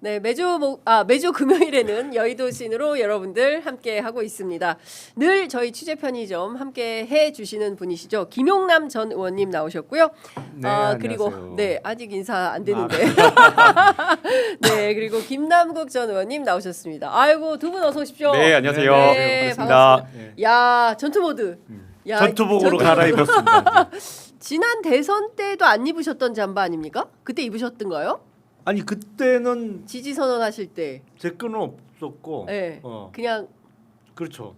네, 매주 금요일에는 여의도 씬으로 여러분들 함께 하고 있습니다. 늘 저희 취재 편의점 함께 해 주시는 분이시죠. 김용남 전 의원님 나오셨고요. 네, 그리고 안녕하세요. 네, 아직 인사 안 되는데. 네, 그리고 김남국 전 의원님 나오셨습니다. 아이고, 두 분 어서 오십시오. 네, 안녕하세요. 네, 반갑습니다. 네. 야, 전투 모드. 야, 전투복으로 전투- 갈아입었습니다. 지난 대선 때도 안 입으셨던 잠바 아닙니까? 그때 입으셨던가요? 아니 그때는 지지 선언하실 때. 제 거는 없었고, 네. 어, 그냥 그렇죠.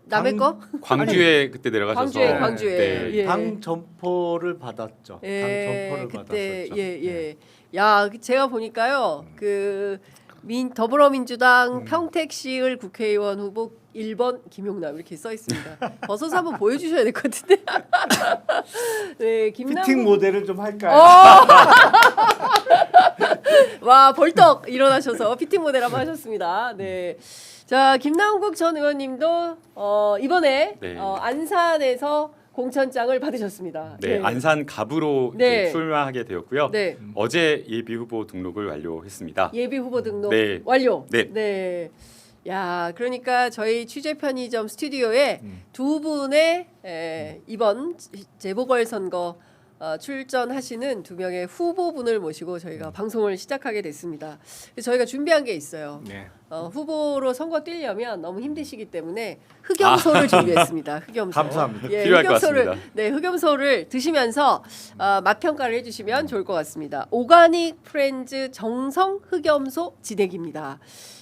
남의 거? 광주에 그때 내려가셔서 광주에. 네. 예. 당 점포를 받았죠. 예, 당 점포를 그때 받았었죠. 예. 야, 제가 보니까요. 더불어민주당 평택시을 국회의원 후보 1번 김용남 이렇게 써 있습니다. 벗어서 한번 보여주셔야 될 것 같은데. 네, 김남국. 피팅 모델을 좀 할까요? 와, 벌떡 일어나셔서 피팅 모델 한번 하셨습니다. 네. 자, 김남국 전 의원님도 이번에 네. 안산에서 공천장을 받으셨습니다. 네, 안산 갑으로 네. 이제 출마하게 되었고요. 네. 어제 예비 후보 등록을 완료했습니다. 예비 후보 등록 네. 완료. 네. 야, 그러니까 저희 취재 편의점 스튜디오에 두 분의 이번 재보궐 선거 출전하시는 두 명의 후보분을 모시고 저희가 방송을 시작하게 됐습니다. 저희가 준비한 게 있어요. 네. 후보로 선거 뛰려면 너무 힘드시기 때문에 흑염소를 준비했습니다. 흑염소. 감사합니다. 필요할 것 흑염소를, 같습니다. 네, 흑염소를 드시면서 맛 평가를 해주시면 좋을 것 같습니다. 오가닉 프렌즈 정성 흑염소 진액입니다.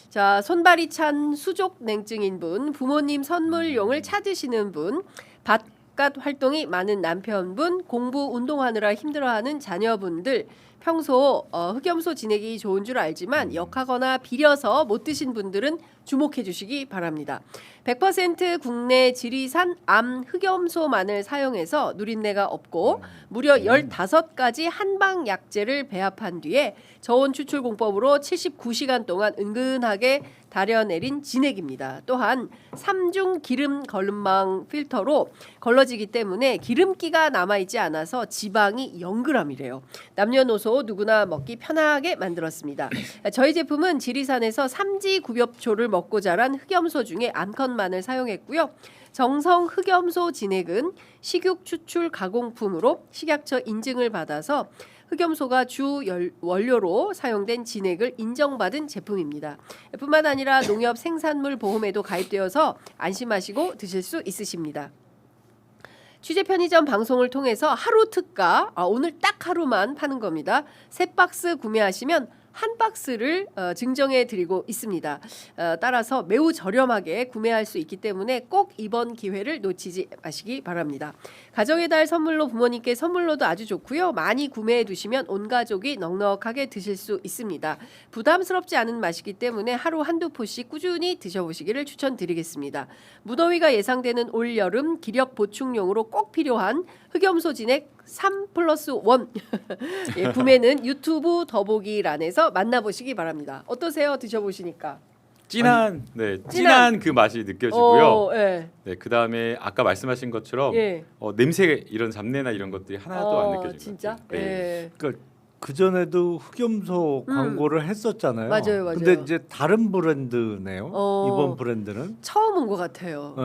자, 손발이 찬 수족 냉증인 분, 부모님 선물용을 찾으시는 분, 바깥 활동이 많은 남편분, 공부 운동하느라 힘들어하는 자녀분들, 평소 흑염소 진액이 좋은 줄 알지만 역하거나 비려서 못 드신 분들은 주목해 주시기 바랍니다. 100% 국내 지리산 암 흑염소만을 사용해서 누린내가 없고 무려 15가지 한방 약재를 배합한 뒤에 저온 추출 공법으로 79시간 동안 은근하게 다려내린 진액입니다. 또한 3중 기름 걸름망 필터로 걸러지기 때문에 기름기가 남아있지 않아서 지방이 0g이래요. 남녀노소 누구나 먹기 편하게 만들었습니다. 저희 제품은 지리산에서 삼지 구엽초를 먹고 자란 흑염소 중에 암컷만을 사용했고요. 정성 흑염소 진액은 식육 추출 가공품으로 식약처 인증을 받아서 흑염소가 주 원료로 사용된 진액을 인정받은 제품입니다. 뿐만 아니라 농협 생산물 보험에도 가입되어서 안심하시고 드실 수 있으십니다. 취재 편의점 방송을 통해서 하루 특가, 오늘 딱 하루만 파는 겁니다. 3박스 구매하시면 한 박스를 증정해 드리고 있습니다. 따라서 매우 저렴하게 구매할 수 있기 때문에 꼭 이번 기회를 놓치지 마시기 바랍니다. 가정의 달 선물로 부모님께 선물로도 아주 좋고요. 많이 구매해 두시면 온 가족이 넉넉하게 드실 수 있습니다. 부담스럽지 않은 맛이기 때문에 하루 한두 포씩 꾸준히 드셔보시기를 추천드리겠습니다. 무더위가 예상되는 올여름 기력 보충용으로 꼭 필요한 흑염소 진액 3+1 예, 구매는 유튜브 더보기란에서 만나보시기 바랍니다. 어떠세요? 드셔보시니까? 진한 그 맛이 느껴지고요. 예. 네, 그다음에 아까 말씀하신 것처럼 예. 냄새 이런 잡내나 이런 것들이 하나도 안 느껴집니다. 진짜? 네. 예. 그러니까 그 전에도 흑염소 광고를 했었잖아요. 맞아요. 근데 이제 다른 브랜드네요. 이번 브랜드는. 처음 온 것 같아요. 네.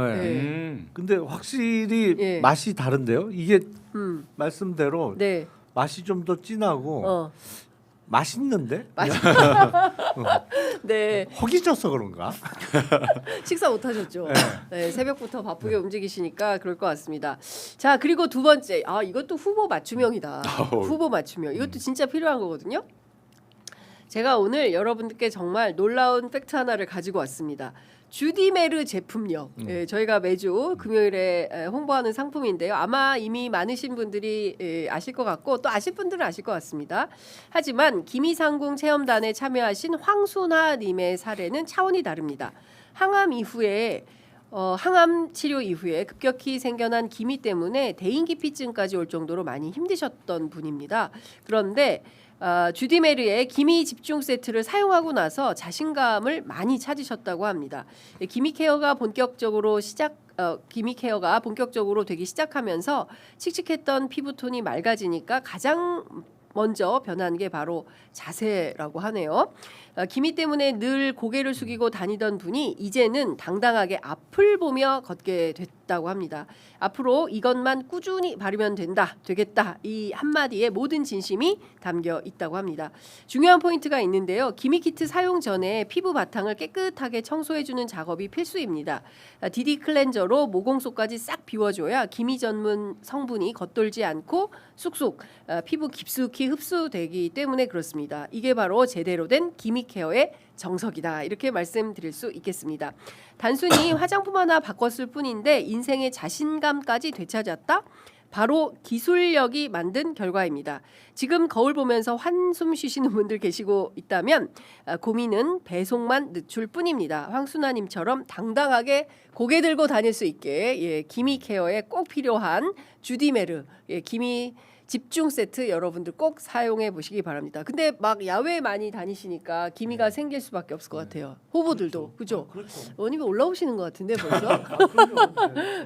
예. 근데 확실히 예. 맛이 다른데요. 이게 음. 말씀대로 네. 맛이 좀 더 진하고 맛있는데? 네. 허기져서 그런가? 식사 못 하셨죠? 네. 네, 새벽부터 바쁘게 움직이시니까 그럴 것 같습니다. 자, 그리고 두 번째. 이것도 후보 맞춤형이다. 후보 맞춤형. 이것도 진짜 필요한 거거든요. 제가 오늘 여러분들께 정말 놀라운 팩트 하나를 가지고 왔습니다. 주디메르 제품력. 예, 저희가 매주 금요일에 홍보하는 상품인데요. 아마 이미 많으신 분들이 아실 것 같고 또 아실 분들은 아실 것 같습니다. 하지만 기미상궁 체험단에 참여하신 황순아님의 사례는 차원이 다릅니다. 항암 치료 이후에 급격히 생겨난 기미 때문에 대인기피증까지 올 정도로 많이 힘드셨던 분입니다. 그런데 주디메르의 기미 집중 세트를 사용하고 나서 자신감을 많이 찾으셨다고 합니다. 기미 케어가 본격적으로 되기 시작하면서 칙칙했던 피부톤이 맑아지니까 가장 먼저 변한 게 바로 자세라고 하네요. 기미 때문에 늘 고개를 숙이고 다니던 분이 이제는 당당하게 앞을 보며 걷게 됐다고 합니다. 앞으로 이것만 꾸준히 바르면 되겠다. 이 한마디에 모든 진심이 담겨 있다고 합니다. 중요한 포인트가 있는데요. 기미 키트 사용 전에 피부 바탕을 깨끗하게 청소해주는 작업이 필수입니다. DD 클렌저로 모공 속까지 싹 비워줘야 기미 전문 성분이 겉돌지 않고 쑥쑥 피부 깊숙이 흡수되기 때문에 그렇습니다. 이게 바로 제대로 된 기미 케어의 정석이다. 이렇게 말씀드릴 수 있겠습니다. 단순히 화장품 하나 바꿨을 뿐인데 인생의 자신감까지 되찾았다? 바로 기술력이 만든 결과입니다. 지금 거울 보면서 한숨 쉬시는 분들 계시고 있다면 고민은 배송만 늦출 뿐입니다. 황순아님처럼 당당하게 고개 들고 다닐 수 있게 기미 케어에 꼭 필요한 주디메르 기미 집중 세트 여러분들 꼭 사용해 보시기 바랍니다. 근데 막 야외 많이 다니시니까 기미가 생길 수밖에 없을 것 같아요. 후보들도 그죠? 그렇죠. 원님이 올라오시는 것 같은데 벌써.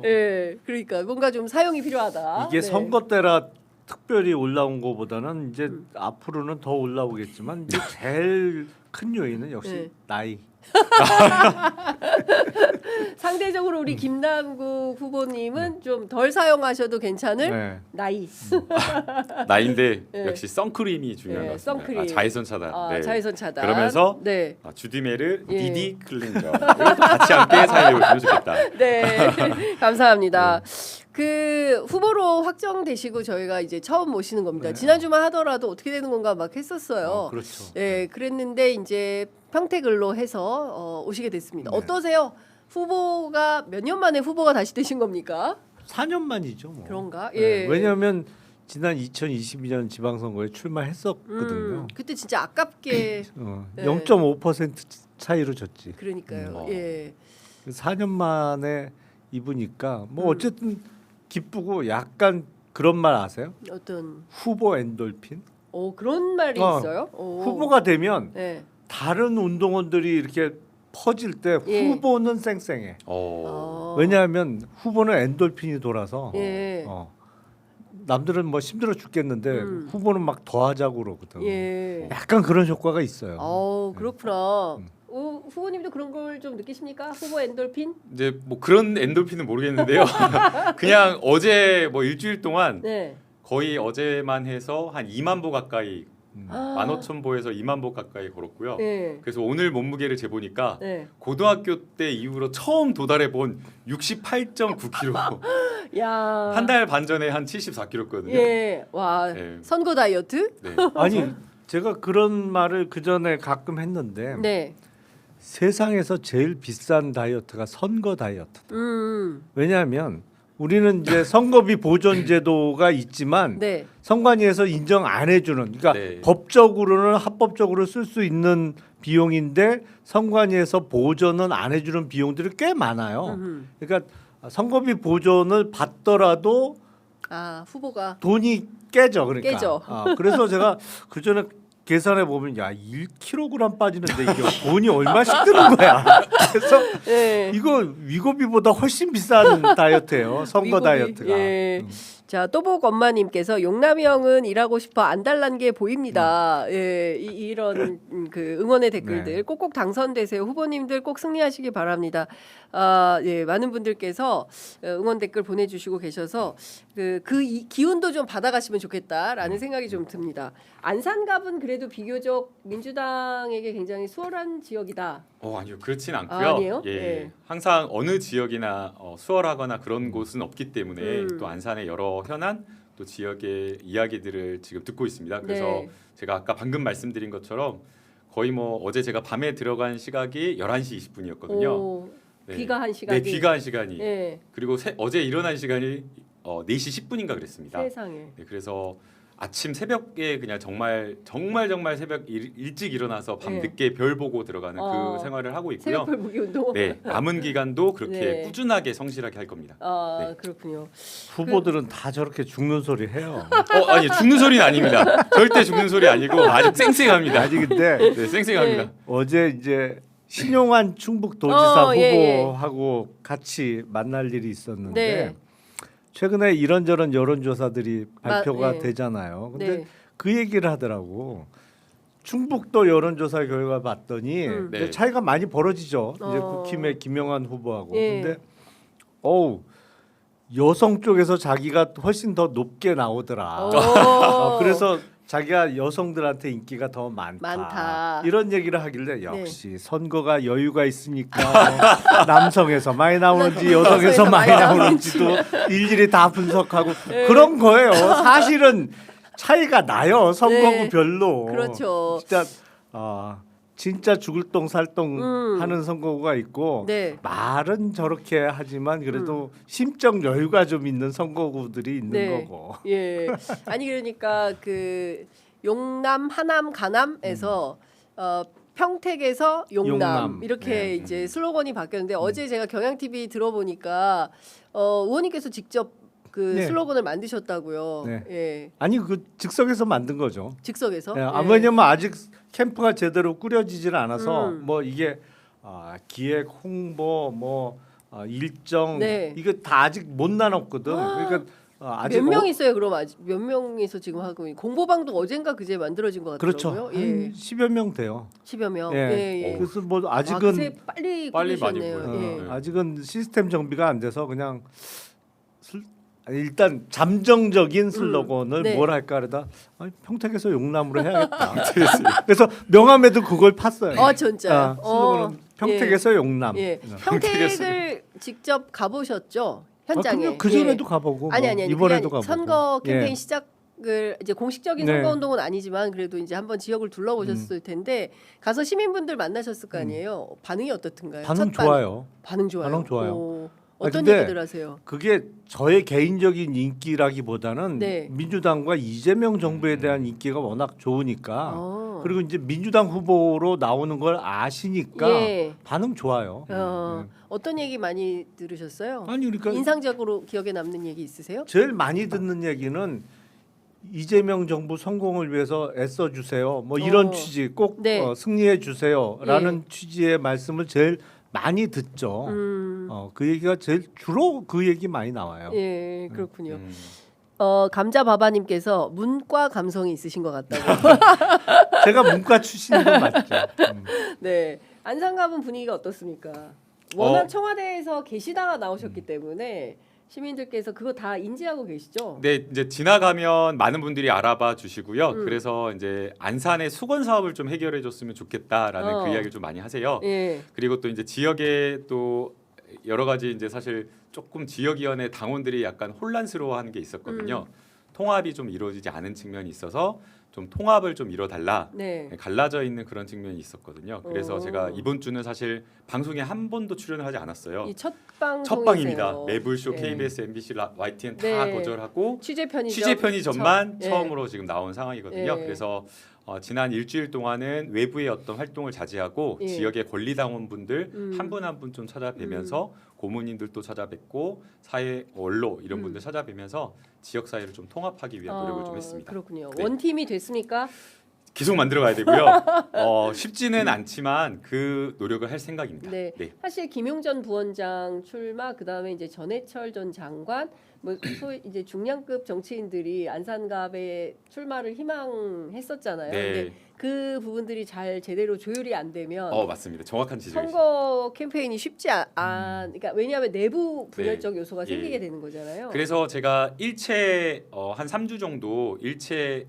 예. 예, 그러니까 뭔가 좀 사용이 필요하다. 이게 네. 선거 때라 특별히 올라온 것보다는 이제 앞으로는 더 올라오겠지만 이제 제일 큰 요인은 역시 네. 나이. 상대적으로 우리 김남국 후보님은 좀 덜 사용하셔도 괜찮을 네. 나이. 나인데 네. 역시 선크림이 중요한 네, 것 같습니다. 선크림. 자외선 차단. 네. 자외선 차단. 그러면서 네. 주디메르 예. DD 클렌저 이것도 같이 함께 사용해 보시면 좋겠다. 네. 감사합니다. 그 후보로 확정되시고 저희가 이제 처음 모시는 겁니다. 네. 지난주만 하더라도 어떻게 되는 건가 막 했었어요. 그렇죠. 네, 그랬는데 이제 평택을로 해서 오시게 됐습니다. 네. 어떠세요? 후보가 몇 년 만에 후보가 다시 되신 겁니까? 4년 만이죠. 뭐. 그런가? 네. 예. 왜냐하면 지난 2022년 지방선거에 출마했었거든요. 그때 진짜 아깝게 네. 0.5% 차이로 졌지. 그러니까요. 음. 예. 4년 만에 입으니까 뭐 어쨌든 기쁘고 약간 그런 말 아세요? 어떤 후보 엔돌핀? 그런 말이 있어요? 후보가 되면 네. 다른 운동원들이 이렇게 퍼질 때 예. 후보는 쌩쌩해. 왜냐하면 후보는 엔돌핀이 돌아서 예. 남들은 뭐 힘들어 죽겠는데 후보는 막 더 하자고 그러거든. 예. 약간 그런 효과가 있어요. 그렇구나. 후보님도 그런 걸 좀 느끼십니까? 후보 엔돌핀? 이제 뭐 그런 엔돌핀은 모르겠는데요. 그냥 어제 뭐 일주일 동안 네. 거의 어제만 해서 한 2만 보 가까이 15,000보에서 2만 보 가까이 걸었고요. 네. 그래서 오늘 몸무게를 재보니까 네. 고등학교 때 이후로 처음 도달해 본 68.9kg. 야. 한 달 반 전에 한 74kg거든요. 예. 와. 네. 선거 다이어트? 네. 아니 제가 그런 말을 그 전에 가끔 했는데 네. 세상에서 제일 비싼 다이어트가 선거 다이어트다. 음. 왜냐하면 우리는 이제 선거비 보존 제도가 있지만 네. 선관위에서 인정 안 해주는, 그러니까 네. 법적으로는 합법적으로 쓸 수 있는 비용인데 선관위에서 보존은 안 해주는 비용들이 꽤 많아요. 그러니까 선거비 보존을 받더라도 후보가 돈이 깨져. 그러니까. 깨져. 그래서 제가 그 전에 계산해 보면 1kg 빠지는데 이게 돈이 얼마씩 드는 거야. 그래서 네. 이거 위고비보다 훨씬 비싼 다이어트예요. 선거 위고비. 다이어트가. 예. 자, 또복 엄마님께서 용남이 형은 일하고 싶어 안달난 게 보입니다. 예, 이런 그 응원의 댓글들 네. 꼭꼭 당선되세요. 후보님들 꼭 승리하시기 바랍니다. 예, 많은 분들께서 응원 댓글 보내주시고 계셔서 그 기운도 좀 받아가시면 좋겠다라는 생각이 좀 듭니다. 안산갑은 그래도 비교적 민주당에게 굉장히 수월한 지역이다. 아니요, 그렇진 않고요. 아니에요? 예, 네. 항상 어느 지역이나 수월하거나 그런 곳은 없기 때문에 또 안산의 여러 현안 또 지역의 이야기들을 지금 듣고 있습니다. 그래서 네. 제가 아까 방금 말씀드린 것처럼 거의 뭐 어제 제가 밤에 들어간 시각이 11시 20분이었거든요. 네. 귀가한 시간이. 네, 귀가한 시간이. 예. 그리고 어제 일어난 시간이 4시 10분인가 그랬습니다. 세상에. 네, 그래서 아침 새벽에 그냥 정말 새벽 일찍 일어나서 밤 네. 늦게 별 보고 들어가는 그 생활을 하고 있고요. 새벽별 무기 운동. 네, 남은 기간도 그렇게 네. 꾸준하게 성실하게 할 겁니다. 네. 그렇군요. 후보들은 다 저렇게 죽는 소리 해요. 아니 죽는 소리는 아닙니다. 절대 죽는 소리 아니고 아주 쌩쌩합니다. 아니 근데 네, 쌩쌩합니다. 네. 어제 이제 신용환 충북도지사 예, 후보하고 같이 만날 일이 있었는데 네. 최근에 이런저런 여론조사들이 발표가 예. 되잖아요. 근데 네. 그 얘기를 하더라고. 충북도 여론조사 결과 봤더니 네. 차이가 많이 벌어지죠. 이제 어. 국힘의 김영환 후보하고. 예. 근데 여성 쪽에서 자기가 훨씬 더 높게 나오더라. 그래서 자기가 여성들한테 인기가 더 많다. 이런 얘기를 하길래 역시 선거가 여유가 있으니까 남성에서 많이 나오는지 여성에서 많이 나오는지도 일일이 다 분석하고 그런 거예요. 사실은 차이가 나요. 선거구별로. 그렇죠. 진짜 죽을 똥 살똥 하는 선거구가 있고 네. 말은 저렇게 하지만 그래도 심적 여유가 좀 있는 선거구들이 있는 네. 거고. 예. 아니 그러니까 그 용남, 하남, 가남에서 평택에서 용남 이렇게 네. 이제 슬로건이 바뀌었는데 어제 제가 경향 TV 들어보니까 의원님께서 직접 그 네. 슬로건을 만드셨다고요. 네. 예. 아니 그 즉석에서 만든 거죠. 즉석에서. 예, 예. 왜냐면 아직 캠프가 제대로 꾸려지질 않아서 음. 뭐 이게 기획, 홍보, 일정 네. 이거 다 아직 못 나눴거든. 그러니까 아직 몇 명 있어요? 그럼 아직 몇 명에서 지금 하고 공보방도 어젠가 그제 만들어진 것 그렇죠. 같더라고요. 한 예. 10여 명 돼요. 10여 명. 예. 예. 그래서 뭐 아, 아직은 그새 빨리 빨리 꾸리셨네요. 많이 예. 보여요. 아직은 시스템 정비가 안 돼서 그냥 일단 잠정적인 슬로건을 네. 뭘 할까 하다 평택에서 용남으로 해야겠다. 그래서 명함에도 그걸 팠어요. 진짜. 슬로건은 평택에서 용남. 예. 평택을 직접 가보셨죠? 현장에. 그 전에도 가보고 아니 이번에도 그냥 가보고. 선거 캠페인 예. 시작을 이제 공식적인 네. 선거 운동은 아니지만 그래도 이제 한번 지역을 둘러보셨을 텐데 가서 시민분들 만나셨을 거 아니에요. 반응이 어떻든가요? 반응 첫 좋아요. 반응 좋아요. 반응 좋아요. 어떤 근데 얘기들 하세요? 그게 저의 개인적인 인기라기보다는 네. 민주당과 이재명 정부에 대한 인기가 워낙 좋으니까 그리고 이제 민주당 후보로 나오는 걸 아시니까 예. 반응 좋아요. 어떤 얘기 많이 들으셨어요? 아니 그러니까 인상적으로 기억에 남는 얘기 있으세요? 제일 많이 듣는 얘기는 이재명 정부 성공을 위해서 애써 주세요. 뭐 이런 취지 꼭 네. 승리해 주세요라는 취지의 말씀을 제일 많이 듣죠. 그 얘기가 제일 주로 그 얘기 많이 나와요. 예, 그렇군요. 감자바바님께서 문과 감성이 있으신 것 같다고. 제가 문과 출신인 건 맞죠. 네, 안산갑은 분위기가 어떻습니까? 워낙 청와대에서 계시다가 나오셨기 때문에 시민들께서 그거 다 인지하고 계시죠? 네, 이제 지나가면 많은 분들이 알아봐 주시고요. 그래서 이제 안산의 수건 사업을 좀 해결해 줬으면 좋겠다라는 그 이야기를 좀 많이 하세요. 예. 그리고 또 이제 지역에 또 여러 가지 이제 사실 조금 지역위원회 당원들이 약간 혼란스러워하는 게 있었거든요. 통합이 좀 이루어지지 않은 측면이 있어서 좀 통합을 좀 이뤄달라. 네. 갈라져 있는 그런 측면이 있었거든요. 그래서 오. 제가 이번 주는 사실 방송에 한 번도 출연을 하지 않았어요. 이 첫 방송이세요. 첫 방입니다. 매불쇼, 예. KBS, MBC, YTN 다 네. 거절하고 취재 취재 편의점만 예. 처음으로 지금 나온 상황이거든요. 예. 그래서 지난 일주일 동안은 외부의 어떤 활동을 자제하고 예. 지역의 권리당원분들 한 분 한 분 좀 찾아뵈면서 고문님들도 찾아뵙고 사회 원로 이런 분들 찾아뵈면서 지역 사회를 좀 통합하기 위한 노력을 좀 했습니다. 그렇군요. 네. 원팀이 됐습니까? 계속 만들어가야 되고요. 쉽지는 않지만 그 노력을 할 생각입니다. 네. 사실 김용 전 부원장 출마, 그 다음에 이제 전해철 전 장관, 뭐 소위 이제 중량급 정치인들이 안산갑에 출마를 희망했었잖아요. 네. 근데 그 부분들이 잘 제대로 조율이 안 되면 맞습니다. 정확한 지적이시죠. 선거 캠페인이 쉽지 그러니까 왜냐하면 내부 분열적 요소가 예. 생기게 되는 거잖아요. 그래서 제가 일체 한 3주 정도 일체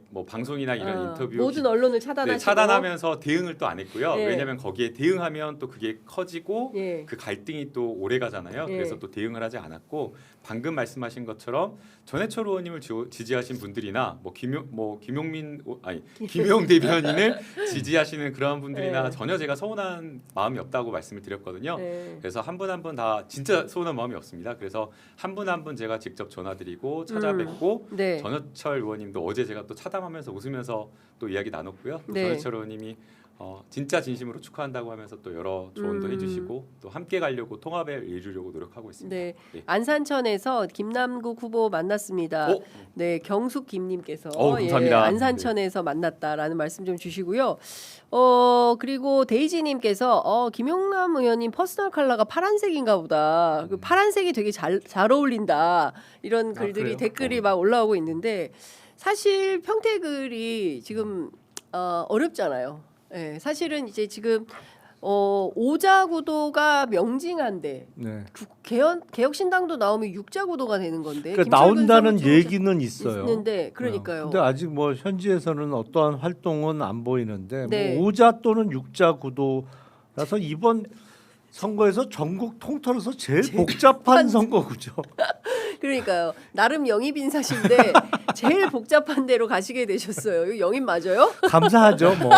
뭐 방송이나 이런 인터뷰 모든 언론을 차단하시고 차단하면서 대응을 또 안 했고요. 예. 왜냐하면 거기에 대응하면 또 그게 커지고 예. 그 갈등이 또 오래 가잖아요. 예. 그래서 또 대응을 하지 않았고 방금 말씀하신 것처럼 전해철 의원님을 지지하신 분들이나 김용 대변인을 지지하시는 그런 분들이나 예. 전혀 제가 서운한 마음이 없다고 말씀을 드렸거든요. 네. 그래서 한 분 한 분 다 진짜 서운한 마음이 없습니다. 그래서 한 분 한 분 제가 직접 전화드리고 찾아뵙고 네. 전해철 의원님도 어제 제가 또 차담하면서 웃으면서 또 이야기 나눴고요. 또 네. 전해철 의원님이 진짜 진심으로 축하한다고 하면서 또 여러 조언도 해주시고 또 함께 가려고 통합을 이루려고 노력하고 있습니다. 네. 네. 안산천에서 김남국 후보 만났습니다. 오! 네, 경숙 김님께서 감사합니다. 안산천에서 만났다라는 말씀 좀 주시고요. 그리고 데이지님께서 김용남 의원님 퍼스널 컬러가 파란색인가 보다. 그 파란색이 되게 잘 어울린다. 이런 글들이 그래요? 댓글이 막 올라오고 있는데 사실 평택을이 지금 어렵잖아요. 예, 사실은 이제 지금 오자 구도가 명징한데 네. 개혁신당도 나오면 육자 구도가 되는 건데 그러니까 김철근 나온다는 사무총장 얘기는 있어요. 있는데 그러니까요. 근데 아직 뭐 현지에서는 어떠한 활동은 안 보이는데 네. 뭐 오자 또는 육자 구도라서 이번 선거에서 전국 통틀어서 제일 복잡한 선거구죠. 그러니까요. 나름 영입 인사신데 제일 복잡한 데로 가시게 되셨어요. 이거 영입 맞아요? 감사하죠, 뭐.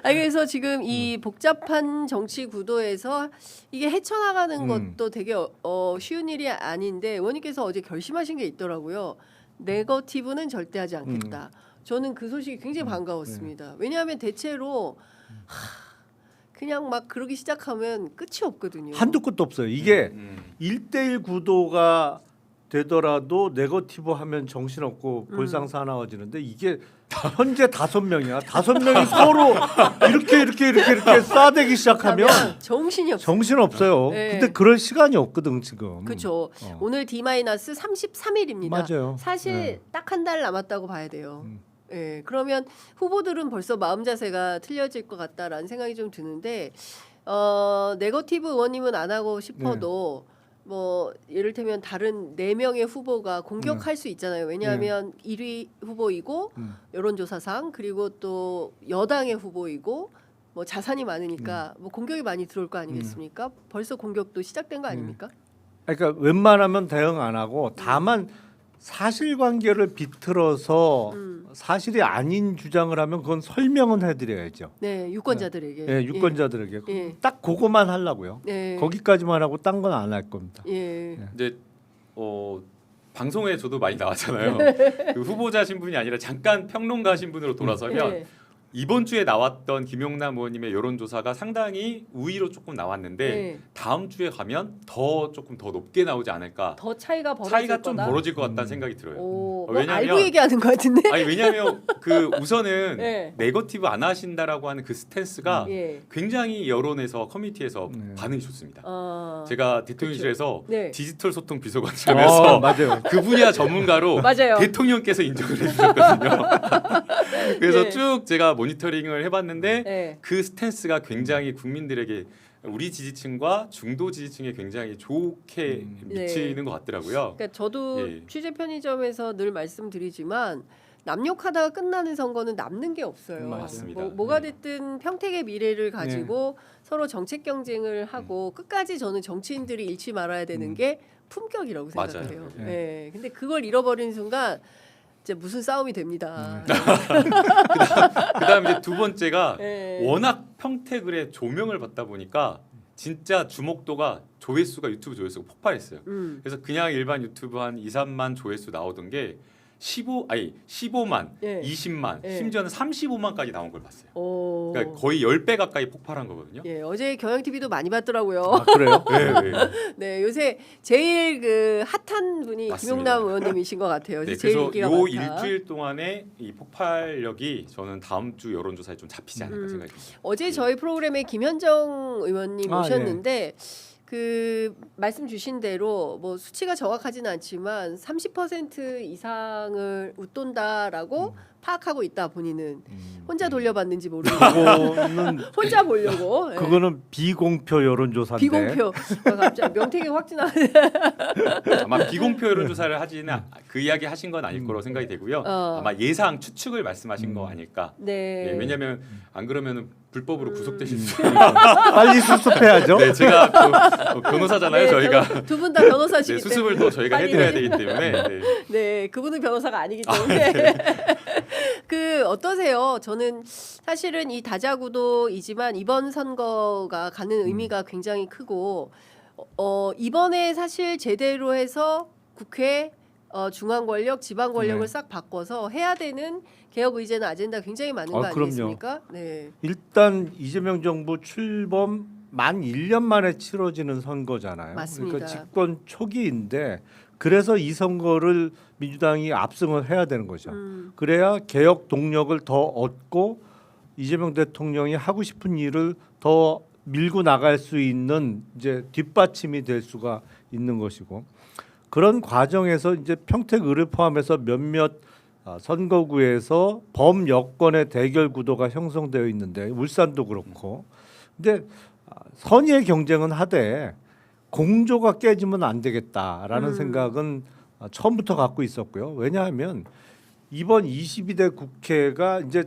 그래서 지금 이 복잡한 정치 구도에서 이게 헤쳐나가는 것도 되게 쉬운 일이 아닌데 의원님께서 어제 결심하신 게 있더라고요. 네거티브는 절대 하지 않겠다. 저는 그 소식이 굉장히 반가웠습니다. 왜냐하면 대체로 그냥 막 그러기 시작하면 끝이 없거든요. 한두 끝도 없어요. 이게 1대1 구도가 되더라도 네거티브 하면 정신없고 볼상사나워지는데 이게 현재 5명이야. 5명이 서로 이렇게 싸대기 시작하면 정신이 없어요. 정신없어요. 네. 근데 그럴 시간이 없거든 지금. 그렇죠. 오늘 D-33일입니다. 맞아요. 사실 네. 딱 한 달 남았다고 봐야 돼요. 예, 그러면 후보들은 벌써 마음 자세가 틀려질 것 같다라는 생각이 좀 드는데 네거티브 의원님은 안 하고 싶어도 뭐 예를테면 다른 4명의 후보가 공격할 수 있잖아요. 왜냐하면 1위 후보이고 여론조사상 그리고 또 여당의 후보이고 뭐 자산이 많으니까 뭐 공격이 많이 들어올 거 아니겠습니까? 벌써 공격도 시작된 거 아닙니까? 그러니까 웬만하면 대응 안 하고 다만 사실관계를 비틀어서 사실이 아닌 주장을 하면 그건 설명은 해드려야죠. 네, 유권자들에게. 네, 유권자들에게 예. 딱 그거만 하려고요. 네. 거기까지만 하고 딴 건 안 할 겁니다. 예. 이제 방송에 저도 많이 나왔잖아요. 그 후보자 신분이 아니라 잠깐 평론가 신분으로 돌아서면 예. 이번 주에 나왔던 김용남 의원님의 여론조사가 상당히 우위로 조금 나왔는데 네. 다음 주에 가면 조금 더 높게 나오지 않을까. 더 차이가 벌어질 차이가 좀 거다. 벌어질 것 같다는 생각이 들어요. 오, 뭐 왜냐하면- 알고 얘기하는 것 같은데. 아니 왜냐하면 그 우선은 네. 네거티브 안 하신다라고 하는 그 스탠스가 예. 굉장히 여론에서 커뮤니티에서 네. 반응이 좋습니다. 어. 제가 대통령실에서 네. 디지털 소통 비서관이라면서 맞아요. 그 분야 전문가로 맞아요. 대통령께서 인정을 해주셨거든요. 그래서 네. 쭉 제가 모니터링을 해봤는데 네. 그 스탠스가 굉장히 국민들에게 우리 지지층과 중도 지지층에 굉장히 좋게 미치는 것 같더라고요. 그러니까 저도 예. 취재 편의점에서 늘 말씀드리지만 남욕하다가 끝나는 선거는 남는 게 없어요. 맞습니다. 뭐가 네. 됐든 평택의 미래를 가지고 서로 정책 경쟁을 하고 끝까지 저는 정치인들이 잃지 말아야 되는 게 품격이라고 맞아요. 생각해요. 네. 예. 근데 그걸 잃어버리는 순간 이제 무슨 싸움이 됩니다. 그다음 이제 두 번째가 예. 워낙 평택을의 조명을 받다 보니까 진짜 주목도가 유튜브 조회수가 폭발했어요. 그래서 그냥 일반 유튜브 한 2, 3만 조회수 나오던 게 15만, 예. 20만, 예. 심지어는 35만까지 나온 걸 봤어요. 오. 그러니까 거의 10배 가까이 폭발한 거거든요. 예, 어제 경향 TV도 많이 봤더라고요. 아, 그래요? 네, 네. 네, 요새 제일 그 핫한 분이 맞습니다. 김용남 의원님이신 것 같아요. 네, 제일 그래서 인기가 요 많다. 일주일 동안의 이 폭발력이 저는 다음 주 여론조사에 좀 잡히지 않을까 생각이 듭니다. 어제 저희 프로그램에 김현정 의원님 아, 오셨는데 그 말씀 주신 대로 뭐 수치가 정확하지는 않지만 30% 이상을 웃돈다라고 파악하고 있다 본인은 혼자 돌려봤는지 모르겠고 그거는 혼자 보려고 예. 그거는 비공표 여론조사인데. 비공표 갑자기 명태균 확진하네. 아마 비공표 여론조사를 하지는 그 이야기 하신 건 아닐 거로 생각이 되고요. 아마 예상 추측을 말씀하신 거 아닐까. 네. 네, 왜냐하면 안 그러면 불법으로 구속되실 수 빨리 수습해야죠. 네, 제가 또 변호사잖아요, 저희가. 두 분 다 변호사시기 네, 수습을 또 저희가 빨리 해드려야 되기 때문에. 네. 네, 그분은 변호사가 아니기 때문에 그 어떠세요? 저는 사실은 이 다자구도이지만 이번 선거가 갖는 의미가 굉장히 크고 이번에 사실 제대로 해서 국회 중앙 권력, 지방 권력을 네. 싹 바꿔서 해야 되는 개혁 의제나 아젠다 굉장히 많은 거 그럼요. 아니겠습니까? 네. 일단 이재명 정부 출범 만 1년 만에 치러지는 선거잖아요. 맞습니다. 그러니까 집권 초기인데 그래서 이 선거를 민주당이 압승을 해야 되는 거죠. 그래야 개혁 동력을 더 얻고 이재명 대통령이 하고 싶은 일을 더 밀고 나갈 수 있는 이제 뒷받침이 될 수가 있는 것이고 그런 과정에서 이제 평택을을 포함해서 몇몇 선거구에서 범여권의 대결 구도가 형성되어 있는데 울산도 그렇고 근데 선의의 경쟁은 하되 공조가 깨지면 안 되겠다라는 생각은 처음부터 갖고 있었고요. 왜냐하면 이번 22대 국회가 이제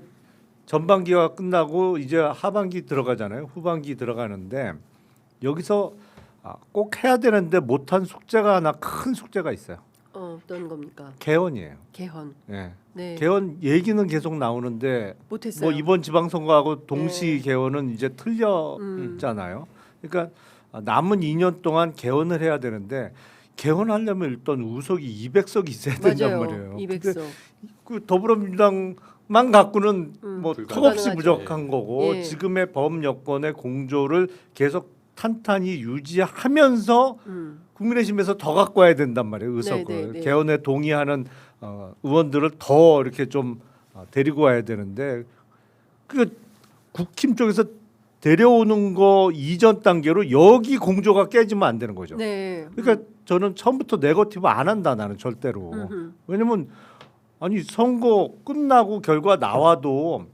전반기가 끝나고 이제 하반기 들어가잖아요. 후반기 들어가는데 여기서 꼭 해야 되는데 못한 숙제가 하나 큰 숙제가 있어요. 어떤 겁니까? 개헌이에요. 개헌. 네. 네. 개헌 얘기는 계속 나오는데 못했어요. 뭐 이번 지방선거하고 동시 개헌은 이제 틀렸잖아요. 그러니까 남은 2년 동안 개헌을 해야 되는데 개헌하려면 일단 우석이 200석이 있어야 된단 맞아요. 말이에요. 200석. 그 더불어민주당만 갖고는 뭐 턱없이 불가능하죠. 부족한 거고 예. 지금의 범여권의 공조를 계속 탄탄히 유지하면서 국민의힘에서 더 갖고 와야 된단 말이에요. 의석을. 네네네. 개헌에 동의하는 의원들을 더 이렇게 좀 데리고 와야 되는데 그 국힘 쪽에서 데려오는 거 이전 단계로 여기 공조가 깨지면 안 되는 거죠. 네. 그러니까 저는 처음부터 네거티브 안 한다 나는 절대로. 왜냐면 아니 선거 끝나고 결과 나와도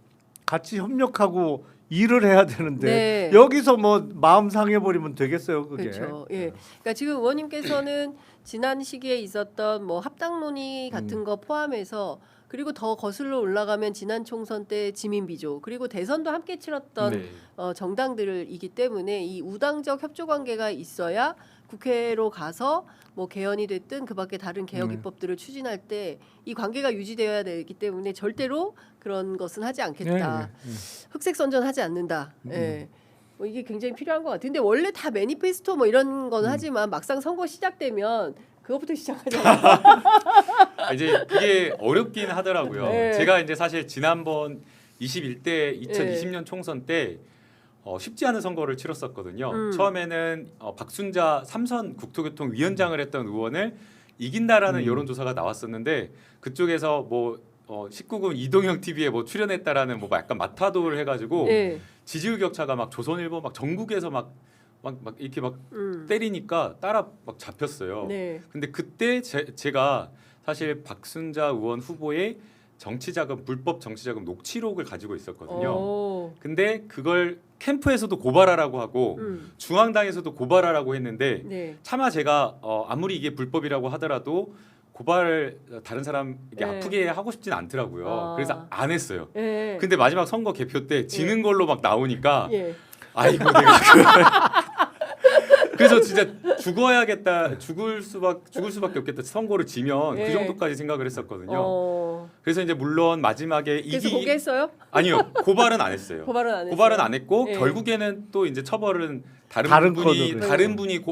같이 협력하고 일을 해야 되는데 네. 여기서 뭐 마음 상해 버리면 되겠어요 그게. 그렇죠. 예. 그러니까 지금 의원님께서는 지난 시기에 있었던 뭐 합당 논의 같은 거 포함해서 그리고 더 거슬러 올라가면 지난 총선 때 지민비조 그리고 대선도 함께 치렀던 네. 정당들이기 때문에 이 우당적 협조 관계가 있어야 국회로 가서 뭐 개헌이 됐든 그밖에 다른 개혁 입법들을 추진할 때 이 관계가 유지되어야 되기 때문에 절대로 그런 것은 하지 않겠다. 흑색 선전하지 않는다. 예. 뭐 이게 굉장히 필요한 것 같은데 원래 다 매니페스토 뭐 이런 건 하지만 막상 선거 시작되면 그것부터 시작하잖아요. 이제 그게 어렵긴 하더라고요. 네. 제가 이제 사실 지난번 21대 2020년 총선 때 쉽지 않은 선거를 치렀었거든요. 처음에는 박순자 삼선 국토교통위원장을 했던 의원을 이긴다라는 여론조사가 나왔었는데 그쪽에서 뭐 19금 이동형 TV에 뭐 출연했다라는 뭐 약간 마타도를 해가지고 예. 지지율 격차가 막 조선일보 막 전국에서 막 이렇게 막 때리니까 따라 막 잡혔어요. 네. 근데 그때 제가 사실 박순자 의원 후보의 정치자금 불법 정치자금 녹취록을 가지고 있었거든요. 오. 근데 그걸 캠프에서도 고발하라고 하고 중앙당에서도 고발하라고 했는데 네. 차마 제가 아무리 이게 불법이라고 하더라도 고발을 다른 사람에게 네. 아프게 하고 싶진 않더라고요. 그래서 안 했어요. 예. 근데 마지막 선거 개표 때 지는 걸로 막 나오니까 예. 아이고 내가 그래서 진짜 죽어야겠다 죽을 수밖에 없겠다 선거를 지면 예. 그 정도까지 생각을 했었거든요. 그래서 이제 물론 마지막에 그래서 고개했어요? 아니요 고발은 안 했어요. 고발은 안 했어요. 고발은 안 했고 예. 결국에는 또 이제 처벌은 다른 분이 건으로 다른 분이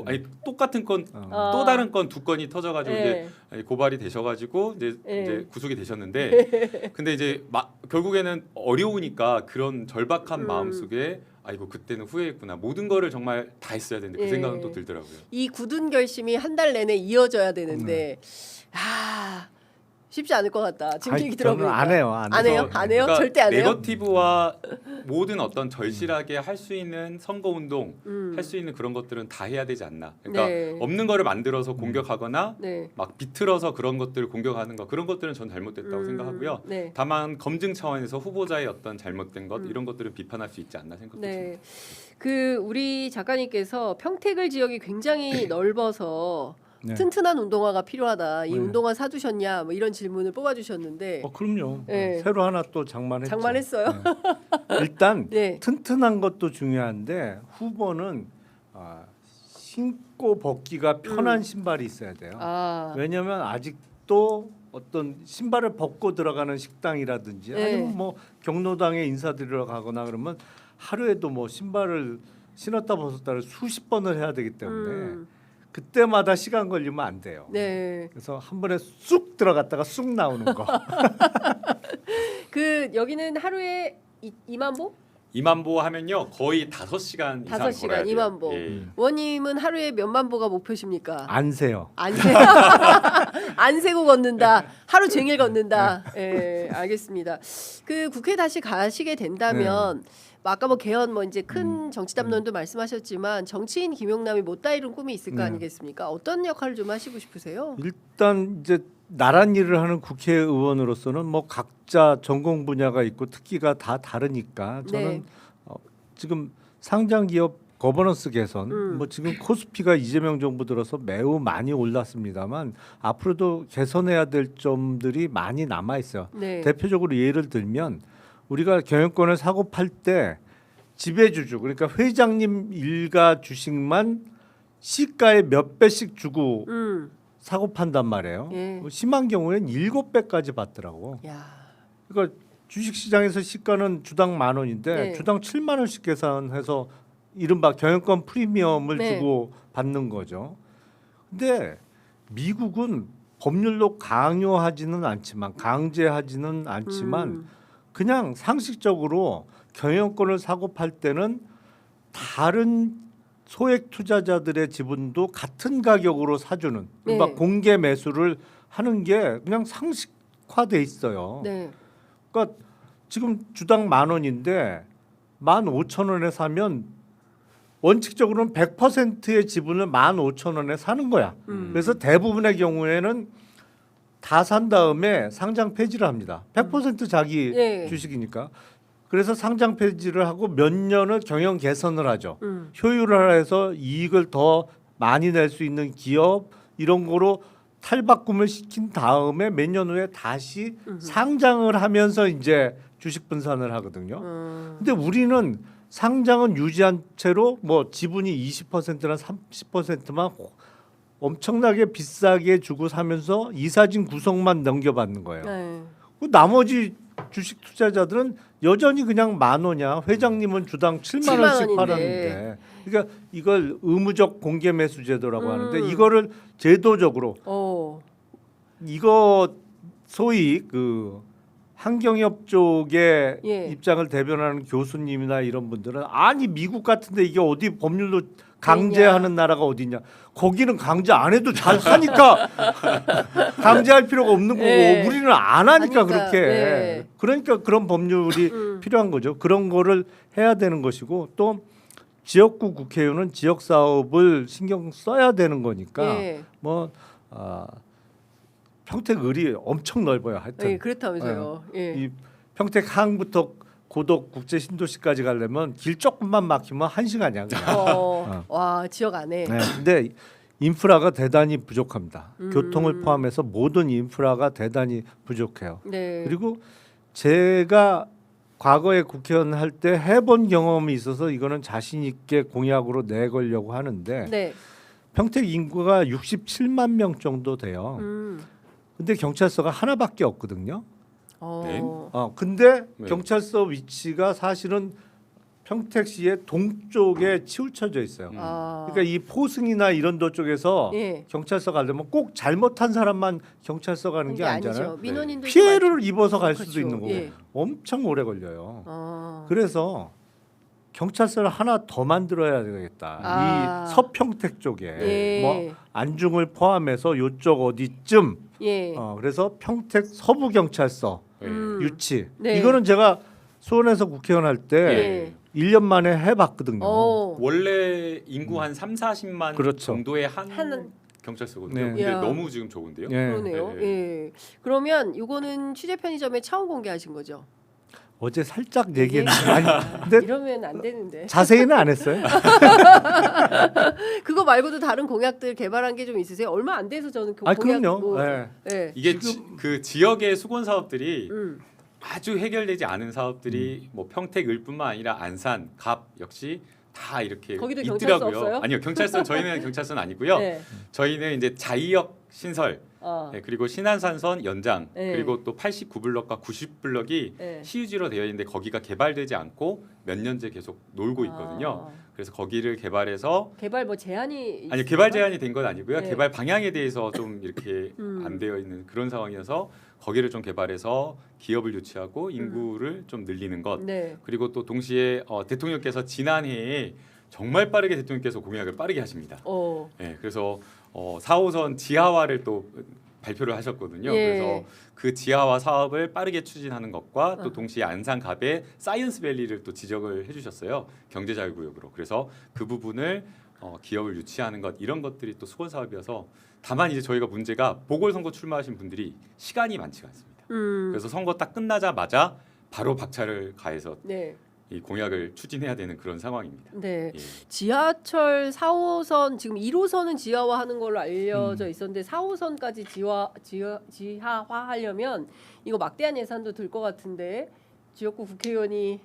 똑같은 건 또 다른 건 두 건이 터져가지고 예. 이제 고발이 되셔가지고 예. 이제 구속이 되셨는데 근데 이제 결국에는 어려우니까 그런 절박한 마음 속에 아이고 그때는 후회했구나 모든 거를 정말 다 했어야 되는데 그 예. 생각은 또 들더라고요. 이 굳은 결심이 한 달 내내 이어져야 되는데 쉽지 않을 것 같다. 지금 아니, 얘기 저는 들어보니까. 안 해요. 안 해요? 안 해요? 절대 안 해요? 네거티브와 모든 어떤 절실하게 할 수 있는 선거 운동 할 수 있는 그런 것들은 다 해야 되지 않나. 그러니까 네. 없는 거를 만들어서 공격하거나 네. 막 비틀어서 그런 것들을 공격하는 거 그런 것들은 전 잘못됐다고 생각하고요. 네. 다만 검증 차원에서 후보자의 어떤 잘못된 것 이런 것들은 비판할 수 있지 않나 생각합니다. 네. 그 우리 작가님께서 평택을 지역이 굉장히 넓어서 네. 튼튼한 운동화가 필요하다. 이 네. 운동화 사두셨냐? 뭐 이런 질문을 뽑아주셨는데 그럼요. 네. 새로 하나 또 장만했죠. 장만했어요? 네. 일단 네. 튼튼한 것도 중요한데 후보는 신고 벗기가 편한 신발이 있어야 돼요. 왜냐하면 아직도 어떤 신발을 벗고 들어가는 식당이라든지 네. 아니면 뭐 경로당에 인사드리러 가거나 그러면 하루에도 뭐 신발을 신었다 벗었다를 수십 번을 해야 되기 때문에 그때마다 시간 걸리면 안 돼요. 네. 그래서 한 번에 쑥 들어갔다가 쑥 나오는 거. 그 여기는 하루에 2만 보? 2만 보 하면요 거의 5시간 이상 5시간 걸어야 돼요. 2만 보. 예. 원님은 하루에 몇만 보가 목표십니까? 안 세요. 안 세. 안 세고 걷는다. 하루 종일 걷는다. 예, 알겠습니다. 그 국회 다시 가시게 된다면 아까 뭐 개헌 뭐 이제 큰 정치 담론도 말씀하셨지만 정치인 김용남이 못다 이룬 꿈이 있을 거 아니겠습니까? 어떤 역할을 좀 하시고 싶으세요? 일단 이제 나란 일을 하는 국회의원으로서는 뭐 각자 전공 분야가 있고 특기가 다 다르니까 저는 네. 지금 상장 기업 거버넌스 개선 뭐 지금 코스피가 이재명 정부 들어서 매우 많이 올랐습니다만 앞으로도 개선해야 될 점들이 많이 남아 있어요. 네. 대표적으로 예를 들면 우리가 경영권을 사고 팔 때 지배주주 그러니까 회장님 일가 주식만 시가의 몇 배씩 주고 사고 판단 말이에요. 예. 심한 경우에는 7배까지 받더라고. 야. 그러니까 주식시장에서 시가는 주당 10,000원인데 네. 주당 7만 원씩 계산해서 이른바 경영권 프리미엄을 네. 주고 받는 거죠. 근데 미국은 법률로 강요하지는 않지만 강제하지는 않지만 그냥 상식적으로 경영권을 사고 팔 때는 다른 소액 투자자들의 지분도 같은 가격으로 사주는 네. 막 공개 매수를 하는 게 그냥 상식화돼 있어요. 네. 그러니까 지금 주당 10,000원인데 15,000원에 사면 원칙적으로는 100%의 지분을 15,000원에 사는 거야. 그래서 대부분의 경우에는 다 산 다음에 상장 폐지를 합니다. 100% 자기 예. 주식이니까. 그래서 상장 폐지를 하고 몇 년을 경영 개선을 하죠. 음. 효율을 해서 이익을 더 많이 낼 수 있는 기업 이런 거로 탈바꿈을 시킨 다음에 몇 년 후에 다시 상장을 하면서 이제 주식 분산을 하거든요. 근데 우리는 상장은 유지한 채로 뭐 지분이 20%나 30%만 엄청나게 비싸게 주고 사면서 이사진 구성만 넘겨받는 거예요. 네. 그 나머지 주식 투자자들은 여전히 그냥 10,000원이야. 회장님은 주당 7만 원씩 7만 팔았는데. 그러니까 이걸 의무적 공개 매수 제도라고 하는데 음. 이거를 제도적으로 오. 이거 소위 그 한경협 쪽의 예. 입장을 대변하는 교수님이나 이런 분들은 아니 미국 같은데 이게 어디 법률로 강제하는 나라가 어디냐? 거기는 강제 안 해도 잘 하니까 강제할 필요가 없는 거고 예. 우리는 안 하니까 하니까, 그렇게 예. 그러니까 그런 법률이 필요한 거죠. 그런 거를 해야 되는 것이고 또 지역구 국회의원은 지역 사업을 신경 써야 되는 거니까 예. 뭐 평택을이 엄청 넓어요. 하여튼 예, 그렇다면서요. 예. 이 평택 항부터 고덕 국제 신도시까지 가려면 길 조금만 막히면 1시간이야. 그냥. 와 지역 안에. 네, 근데 인프라가 대단히 부족합니다. 교통을 포함해서 모든 인프라가 대단히 부족해요. 네. 그리고 제가 과거에 국회의원 할 때 해본 경험이 있어서 이거는 자신 있게 공약으로 내걸려고 하는데 네. 평택 인구가 67만 명 정도 돼요. 근데 경찰서가 하나밖에 없거든요. 네. 근데 네. 경찰서 위치가 사실은 평택시의 동쪽에 치우쳐져 있어요. 그러니까 이 포승이나 이런 도 쪽에서 예. 경찰서 가려면 꼭 잘못한 사람만 경찰서 가는 게 아니잖아요. 아니죠. 민원인들 피해를 입어서 갈 수도 그렇죠. 있는 거고 예. 엄청 오래 걸려요. 그래서 경찰서를 하나 더 만들어야 되겠다. 아. 이 서평택 쪽에 예. 뭐 안중을 포함해서 요쪽 어디쯤 예. 그래서 평택 서부 경찰서 예. 유치 네. 이거는 제가 수원에서 국회의원 할 때 예. 1년 만에 해봤거든요. 원래 인구 한 3, 40만 그렇죠. 정도의 한 한- 경찰서거든요. 네. 근데 야. 너무 지금 적은데요. 예. 그러네요. 예. 예. 그러면 이거는 취재 편의점에 처음 공개하신 거죠? 어제 살짝 얘기했는데 예. 아니, 근데 이러면 안 되는데. 자세히는 안 했어요. 그거 말고도 다른 공약들 개발한 게 좀 있으세요? 얼마 안 돼서 저는 그 공약 그럼요. 뭐, 예. 예. 이게 그 지역의 수건 사업들이 음. 아주 해결되지 않은 사업들이 뭐 평택을뿐만 아니라 안산, 갑 역시 다 이렇게 거기도 경찰서 있더라고요. 없어요? 아니요, 경찰서 저희는 경찰서는 아니고요. 네. 저희는 이제 자이역 신설 네, 그리고 신안산선 연장 네. 그리고 또 89블럭과 90블럭이 네. 시유지로 되어 있는데 거기가 개발되지 않고 몇 년째 계속 놀고 있거든요. 그래서 거기를 개발해서 개발 뭐 제한이 아니 개발 제한이 된 건 아니고요. 네. 개발 방향에 대해서 좀 이렇게 안 되어 있는 그런 상황이어서 거기를 좀 개발해서 기업을 유치하고 인구를 좀 늘리는 것. 네. 그리고 또 동시에 대통령께서 지난해에 정말 빠르게 대통령께서 공약을 빠르게 하십니다. 네, 그래서 4호선 지하화를 또 발표를 하셨거든요. 예. 그래서 그 지하화 사업을 빠르게 추진하는 것과 또 동시에 안산갑에 사이언스밸리를 또 지적을 해주셨어요. 경제자유구역으로. 그래서 그 부분을 기업을 유치하는 것 이런 것들이 또 수건 사업이어서 다만 이제 저희가 문제가 보궐선거 출마하신 분들이 시간이 많지가 않습니다. 그래서 선거 딱 끝나자마자 바로 박차를 가해서 네. 이 공약을 추진해야 되는 그런 상황입니다. 네. 예. 지하철 4호선 지금 1호선은 지하화하는 걸로 알려져 있었는데 4호선까지 지하화하려면 이거 막대한 예산도 들 것 같은데 지역구 국회의원이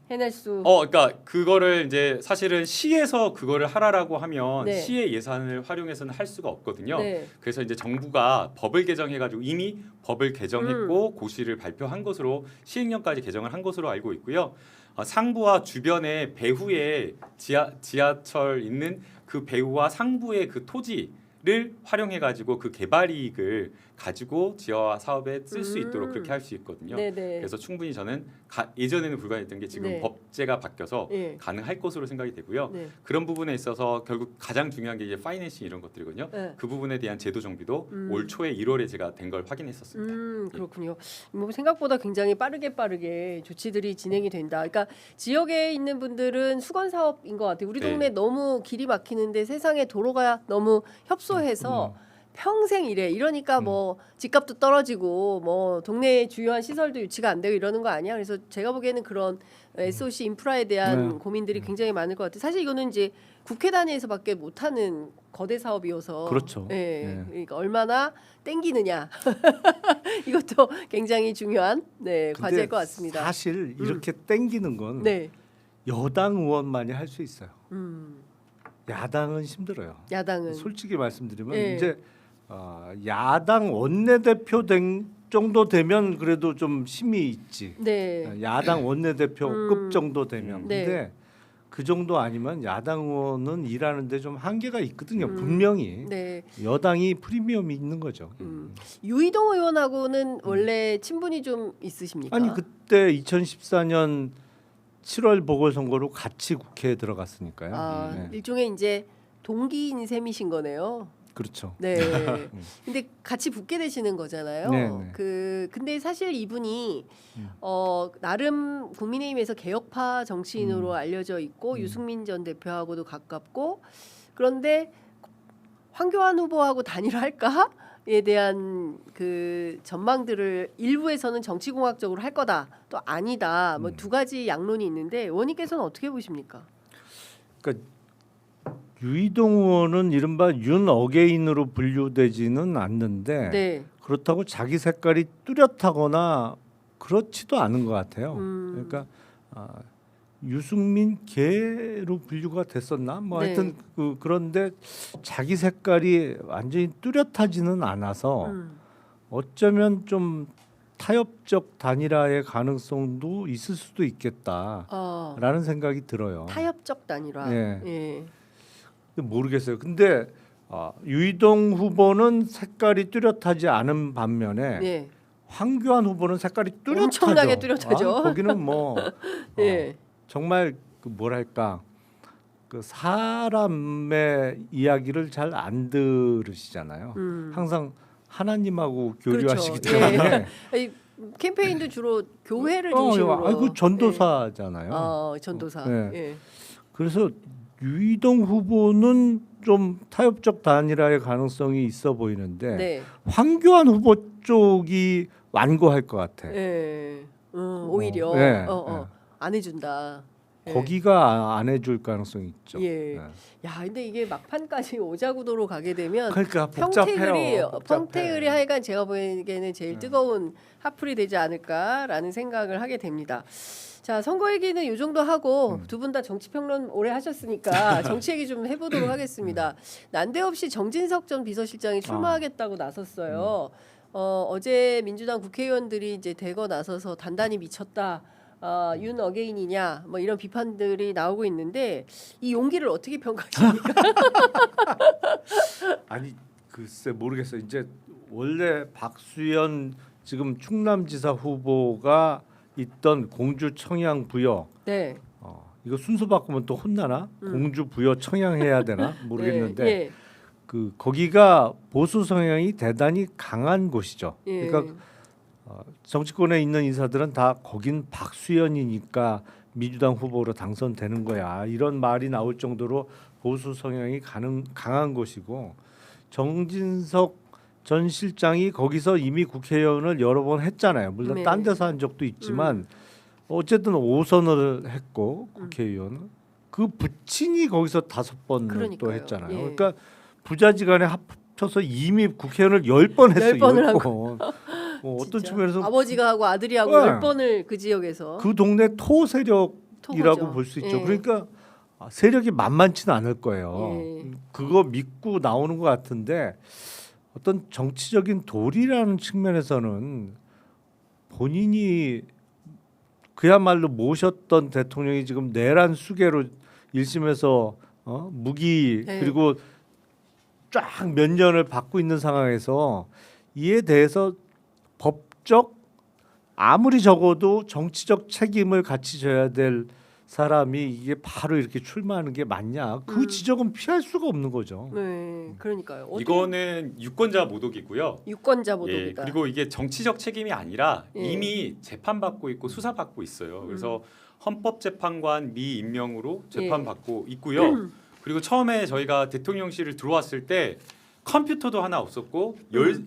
해낼 수. 그러니까 그거를 이제 사실은 시에서 그거를 하라라고 하면 네. 시의 예산을 활용해서는 할 수가 없거든요. 네. 그래서 이제 정부가 법을 개정해가지고 이미 법을 개정했고 고시를 발표한 것으로 시행령까지 개정을 한 것으로 알고 있고요. 상부와 주변에 배후에 지하철 있는 그 배후와 상부의 그 토지를 활용해가지고 그 개발 이익을 가지고 지하 사업에 쓸 수 있도록 그렇게 할 수 있거든요. 네네. 그래서 충분히 저는 예전에는 불가능했던 게 지금 네. 법제가 바뀌어서 네. 가능할 것으로 생각이 되고요. 네. 그런 부분에 있어서 결국 가장 중요한 게 이제 파이낸싱 이런 것들이거든요. 네. 그 부분에 대한 제도 정비도 올 초에 1월에 제가 된 걸 확인했었습니다. 그렇군요. 뭐 생각보다 굉장히 빠르게 조치들이 진행이 된다. 그러니까 지역에 있는 분들은 수건 사업인 것 같아요. 우리 네. 동네 너무 길이 막히는데 세상에 도로가 너무 협소해서 평생 이래. 이러니까 뭐 집값도 떨어지고 뭐 동네 주요한 시설도 유치가 안 되고 이러는 거 아니야. 그래서 제가 보기에는 그런 SOC 인프라에 대한 네. 고민들이 굉장히 많을 것 같아요. 사실 이거는 이제 국회 단위에서밖에 못하는 거대 사업이어서 그렇죠. 예, 네. 그러니까 얼마나 땡기느냐 이것도 굉장히 중요한 근데 과제일 것 같습니다. 사실 이렇게 땡기는 건 네, 여당 의원만이 할 수 있어요. 음, 야당은 힘들어요. 야당은 솔직히 말씀드리면 네. 이제 야당 원내대표 정도 되면 그래도 좀 힘이 있지. 네, 야당 원내대표급 정도 되면. 네. 근데 그 정도 아니면 야당 의원은 일하는데 좀 한계가 있거든요. 분명히 네. 여당이 프리미엄이 있는 거죠. 유이동 의원하고는 원래 친분이 좀 있으십니까? 아니 그때 2014년 7월 보궐선거로 같이 국회에 들어갔으니까요. 네. 일종의 이제 동기인 셈이신 거네요. 그렇죠. 네. 근데 같이 붙게 되시는 거잖아요. 네, 네. 근데 사실 이분이 나름 국민의힘에서 개혁파 정치인으로 알려져 있고 유승민 전 대표하고도 가깝고 그런데 황교안 후보하고 단일화할까에 대한 그 전망들을 일부에서는 정치공학적으로 할 거다 또 아니다 뭐 두 가지 양론이 있는데 의원님께서는 어떻게 보십니까? 그러니까 유이동 의원은 이른바 윤 어게인으로 분류되지는 않는데 네. 그렇다고 자기 색깔이 뚜렷하거나 그렇지도 않은 것 같아요. 그러니까 유승민 계로 분류가 됐었나? 뭐 네. 하여튼 그런데 자기 색깔이 완전히 뚜렷하지는 않아서 어쩌면 좀 타협적 단일화의 가능성도 있을 수도 있겠다라는 생각이 들어요. 타협적 단일화. 예. 예. 모르겠어요. 근데 유이동 후보는 색깔이 뚜렷하지 않은 반면에 네. 황교안 후보는 색깔이 뚜렷하죠. 엄청나게 뚜렷하죠. 거기는 뭐 예. 정말 그 뭐랄까 그 사람의 이야기를 잘 안 들으시잖아요. 항상 하나님하고 교류하시기 그렇죠. 때문에 이 캠페인도 주로 교회를 중심으로. 아이고 전도사잖아요. 전도사. 네. 예. 그래서 유이동 후보는 좀 타협적 단일화의 가능성이 있어 보이는데 네. 황교안 후보 쪽이 완고할 것 같아. 예. 오히려 네. 안 해준다. 거기가 안 해줄 가능성이 있죠. 예. 네. 야, 근데 이게 막판까지 오자구도로 가게 되면 그러니까 복잡해요. 평택을이 하여간 제가 보기에는 제일 네. 뜨거운 핫플이 되지 않을까라는 생각을 하게 됩니다. 자, 선거 얘기는 이 정도 하고 두 분 다 정치평론 오래 하셨으니까 정치 얘기 좀 해보도록 하겠습니다. 난데없이 정진석 전 비서실장이 출마하겠다고 나섰어요. 어제 민주당 국회의원들이 이제 대거 나서서 단단히 미쳤다. 윤 어게인이냐 뭐 이런 비판들이 나오고 있는데 이 용기를 어떻게 평가하십니까? 아니 글쎄 모르겠어요. 이제 원래 박수현 지금 충남지사 후보가 있던 공주 청양 부여 네. 이거 순서 바꾸면 또 혼나나? 공주 부여 청양 해야 되나 모르겠는데 네, 예. 그 거기가 보수 성향이 대단히 강한 곳이죠. 예. 그러니까 정치권에 있는 인사들은 다 거긴 박수현이니까 민주당 후보로 당선되는 거야 이런 말이 나올 정도로 보수 성향이 강한 곳이고 정진석 전 실장이 거기서 이미 국회의원을 여러 번 했잖아요. 물론 네. 딴 데서 한 적도 있지만 어쨌든 5선을 했고 국회의원 그 부친이 거기서 5번 또 그러니까요. 했잖아요. 예. 그러니까 부자지간에 합쳐서 이미 국회의원을 10번 했어요. 10번을 10번. 어떤 진짜. 측면에서 아버지가 하고 아들이 하고 네. 10번을 그 지역에서 그 동네 토 세력이라고 토거죠. 볼 수 있죠. 예. 그러니까 세력이 만만치는 않을 거예요. 예. 그거 믿고 나오는 것 같은데 어떤 정치적인 도리라는 측면에서는 본인이 그야말로 모셨던 대통령이 지금 내란 수계로 1심에서 무기 네. 그리고 쫙 몇 년을 받고 있는 상황에서 이에 대해서 법적 아무리 적어도 정치적 책임을 같이 져야 될 사람이 이게 바로 이렇게 출마하는 게 맞냐? 그 지적은 피할 수가 없는 거죠. 네, 그러니까요. 어떻게- 이거는 유권자 모독이고요. 유권자 예, 모독이다. 그리고 이게 정치적 책임이 아니라 예. 이미 재판받고 있고 수사받고 있어요. 그래서 헌법재판관 미임명으로 재판받고 있고요. 그리고 처음에 저희가 대통령실을 들어왔을 때 컴퓨터도 하나 없었고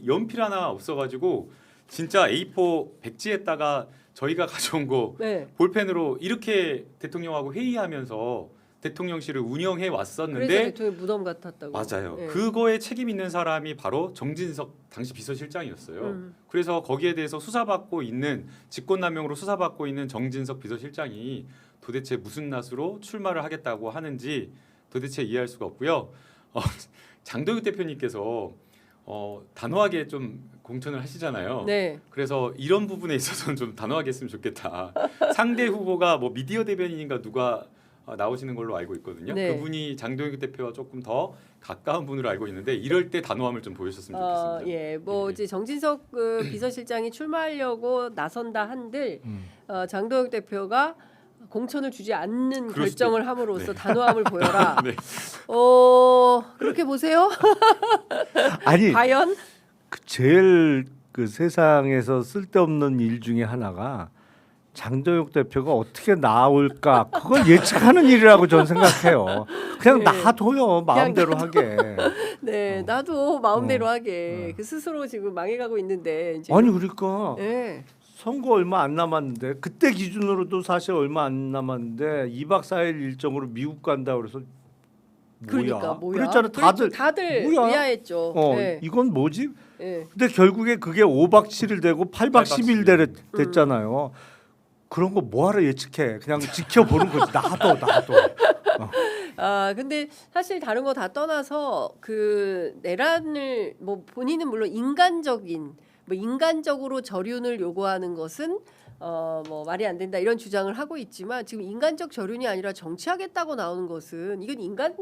연필 하나 없어가지고 진짜 A4 백지에다가 저희가 가져온 거 네. 볼펜으로 이렇게 대통령하고 회의하면서 대통령실을 운영해 그래서 왔었는데 대통령 무덤 같았다고. 맞아요. 네. 그거에 책임 있는 사람이 바로 정진석 당시 비서실장이었어요. 그래서 거기에 대해서 수사받고 있는 직권남용으로 수사받고 있는 정진석 비서실장이 도대체 무슨 낯으로 출마를 하겠다고 하는지 도대체 이해할 수가 없고요. 장도규 대표님께서 단호하게 좀 공천을 하시잖아요. 네. 그래서 이런 부분에 있어서는 좀 단호하게 했으면 좋겠다. 상대 후보가 뭐 미디어 대변인인가 누가 나오시는 걸로 알고 있거든요. 네. 그분이 장도규 대표와 조금 더 가까운 분으로 알고 있는데 이럴 때 단호함을 좀 보여주셨으면 좋겠습니다. 예, 뭐 예. 이제 정진석 그 비서실장이 출마하려고 나선다 한들 장도혁 대표가 공천을 주지 않는 그럴 결정을 수도 함으로써 네. 단호함을 보여라. 네. 그렇게 보세요? 아니 과연? 그 제일 그 세상에서 쓸데없는 일 중에 하나가 장도혁 대표가 어떻게 나올까 그걸 예측하는 일이라고 저는 생각해요. 그냥 네. 놔둬요 마음대로 그냥 하게. 네, 나도 마음대로 하게. 어. 그 스스로 지금 망해가고 있는데. 이제 아니 그러니까 예. 선거 얼마 안 남았는데 그때 기준으로도 사실 얼마 안 남았는데 2박 4일 일정으로 미국 간다 그래서 그러니까 뭐야? 그랬잖아 다들 뭐야? 의아했죠. 예. 이건 뭐지? 예. 근데 결국에 그게 5박 7일 되고 8박 10일 됐잖아요. 그런 거 뭐하러 예측해? 그냥 지켜보는 거지. 놔둬. 근데 사실 다른 거 다 떠나서 그 내란을 뭐 본인은 물론 인간적으로 저륜을 요구하는 것은 뭐 말이 안 된다 이런 주장을 하고 있지만 지금 인간적 저륜이 아니라 정치하겠다고 나오는 것은 이건 인간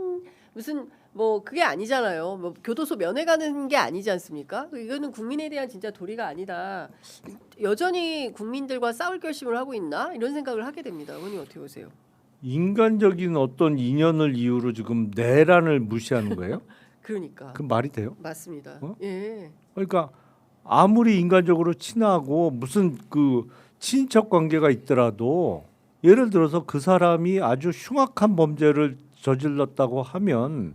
무슨 뭐 그게 아니잖아요. 뭐 교도소 면회 가는 게 아니지 않습니까? 이거는 국민에 대한 진짜 도리가 아니다. 여전히 국민들과 싸울 결심을 하고 있나 이런 생각을 하게 됩니다. 의원님 어떻게 보세요? 인간적인 어떤 인연을 이유로 지금 내란을 무시하는 거예요? 그러니까 그 말이 돼요? 맞습니다. 어? 예. 그러니까 아무리 인간적으로 친하고 무슨 그 친척 관계가 있더라도 예를 들어서 그 사람이 아주 흉악한 범죄를 저질렀다고 하면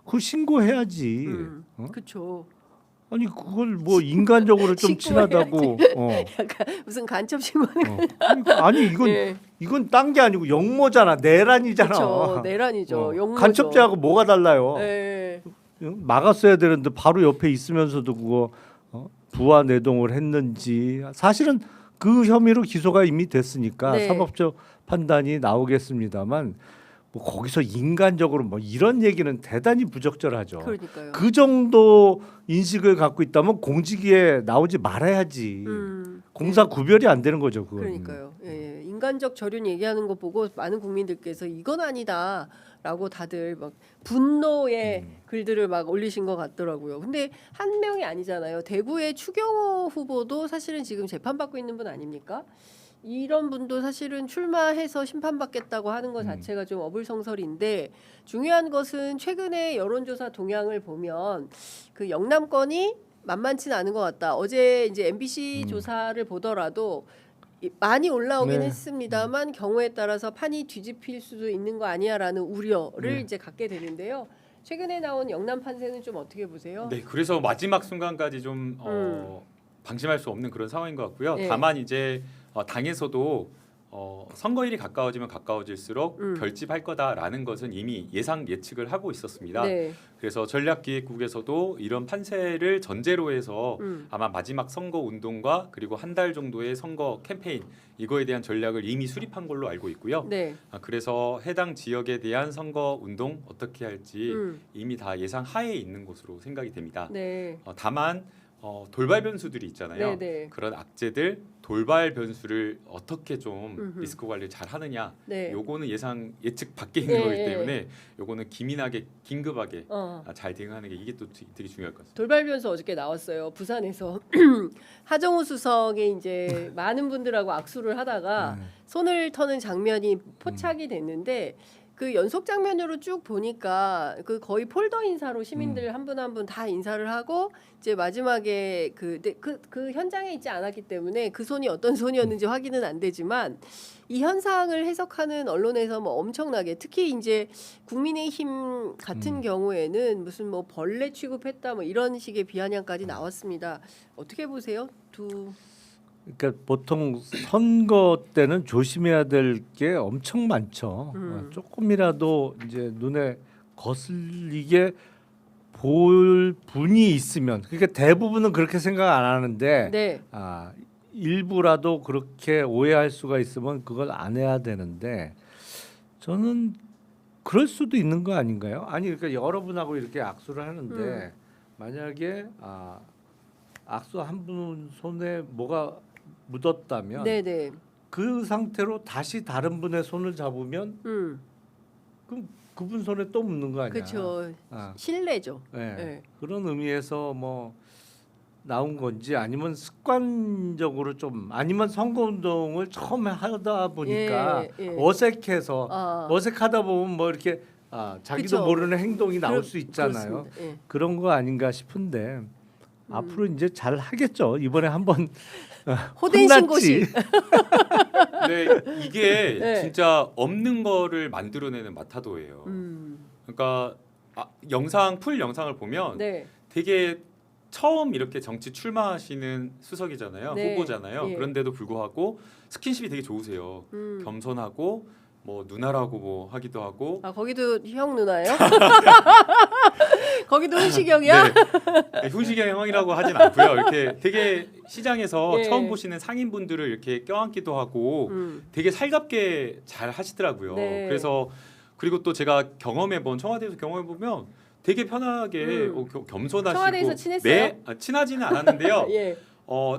그 신고해야지. 그렇죠. 아니 그걸 뭐 인간적으로 좀 친하다고. 약간 무슨 간첩 신문. 그러니까 아니 이건 예. 이건 딴 게 아니고 영모잖아, 내란이잖아. 그렇죠. 내란이죠. 용모죠. 간첩죄하고 뭐가 달라요? 예. 막았어야 되는데 바로 옆에 있으면서도 그거 부하 내동을 했는지 사실은 그 혐의로 기소가 이미 됐으니까 네. 사법적 판단이 나오겠습니다만 뭐 거기서 인간적으로 뭐 이런 얘기는 대단히 부적절하죠. 그러니까요. 그 정도 인식을 갖고 있다면 공직에 나오지 말아야지. 공사 구별이 안 되는 거죠. 그건. 그러니까요. 예, 예. 인간적 저륜 얘기하는 거 보고 많은 국민들께서 이건 아니다라고 다들 막 분노의 글들을 막 올리신 것 같더라고요. 근데 한 명이 아니잖아요. 대구의 추경호 후보도 사실은 지금 재판받고 있는 분 아닙니까? 이런 분도 사실은 출마해서 심판받겠다고 하는 것 자체가 좀 어불성설인데 중요한 것은 최근에 여론조사 동향을 보면 그 영남권이 만만치는 않은 것 같다. 어제 이제 MBC 조사를 보더라도 많이 올라오긴 네. 했습니다만 경우에 따라서 판이 뒤집힐 수도 있는 거 아니야라는 우려를 이제 갖게 되는데요. 최근에 나온 영남 판세는 좀 어떻게 보세요? 네, 그래서 마지막 순간까지 좀 방심할 수 없는 그런 상황인 것 같고요. 네. 다만 이제 당에서도 선거일이 가까워지면 가까워질수록 결집할 거다라는 것은 이미 예측을 하고 있었습니다. 네. 그래서 전략기획국에서도 이런 판세를 전제로 해서 아마 마지막 선거 운동과 그리고 한 달 정도의 선거 캠페인 이거에 대한 전략을 이미 수립한 걸로 알고 있고요. 네. 그래서 해당 지역에 대한 선거 운동 어떻게 할지 이미 다 예상 하에 있는 것으로 생각이 됩니다. 네. 다만 돌발 변수들이 있잖아요. 네, 네. 그런 악재들 돌발 변수를 어떻게 좀 리스크 관리를 잘 하느냐. 네. 요거는 예측 밖에 있는 예, 거기 예. 때문에 요거는 기민하게 긴급하게 어. 잘 대응하는 게 이게 또 되게 중요할 것 같습니다. 돌발 변수 어저께 나왔어요. 부산에서 하정우 수석이 이제 많은 분들하고 악수를 하다가 손을 터는 장면이 포착이 됐는데 그 연속 장면으로 쭉 보니까 그 거의 폴더 인사로 시민들 한 분 한 분 다 인사를 하고 이제 마지막에 그 현장에 있지 않았기 때문에 그 손이 어떤 손이었는지 확인은 안 되지만 이 현상을 해석하는 언론에서 뭐 엄청나게 특히 이제 국민의힘 같은 경우에는 무슨 뭐 벌레 취급했다 뭐 이런 식의 비아냥까지 나왔습니다. 어떻게 보세요? 그러니까 보통 선거 때는 조심해야 될 게 엄청 많죠. 조금이라도 이제 눈에 거슬리게 볼 분이 있으면, 그러니까 대부분은 그렇게 생각 안 하는데 네. 일부라도 그렇게 오해할 수가 있으면 그걸 안 해야 되는데 저는 그럴 수도 있는 거 아닌가요? 아니 그러니까 여러분하고 이렇게 악수를 하는데 만약에 악수 한 분 손에 뭐가 묻었다면 네네. 그 상태로 다시 다른 분의 손을 잡으면 그럼 그분 손에 또 묻는 거 아니야? 그렇죠. 신뢰죠. 네. 네. 그런 의미에서 뭐 나온 건지 아니면 습관적으로 좀 아니면 선거운동을 처음 하다 보니까 예. 어색해서 어색하다 보면 뭐 이렇게 자기도 그쵸. 모르는 행동이 나올 수 있잖아요. 그렇습니다. 예. 그런 거 아닌가 싶은데 앞으로 이제 잘 하겠죠. 이번에 한번 호된 신고식. 네, 이게 네. 진짜 없는 거를 만들어내는 마타도예요. 그러니까 풀 영상을 보면 네. 되게 처음 이렇게 정치 출마하시는 수석이잖아요. 네. 후보잖아요. 예. 그런데도 불구하고 스킨십이 되게 좋으세요. 겸손하고 뭐 누나라고 뭐 하기도 하고. 거기도 형 누나예요? 거기도 훈시경이야? 네. 훈시경 형이라고 하진 않고요. 이렇게 되게 시장에서 예. 처음 보시는 상인분들을 이렇게 껴안기도 하고 되게 살갑게 잘 하시더라고요. 네. 그래서 그리고 또 제가 청와대에서 경험해 보면 되게 편하게 겸손하시고 청와대에서 친했어요? 네, 친하지는 않았는데요. 예.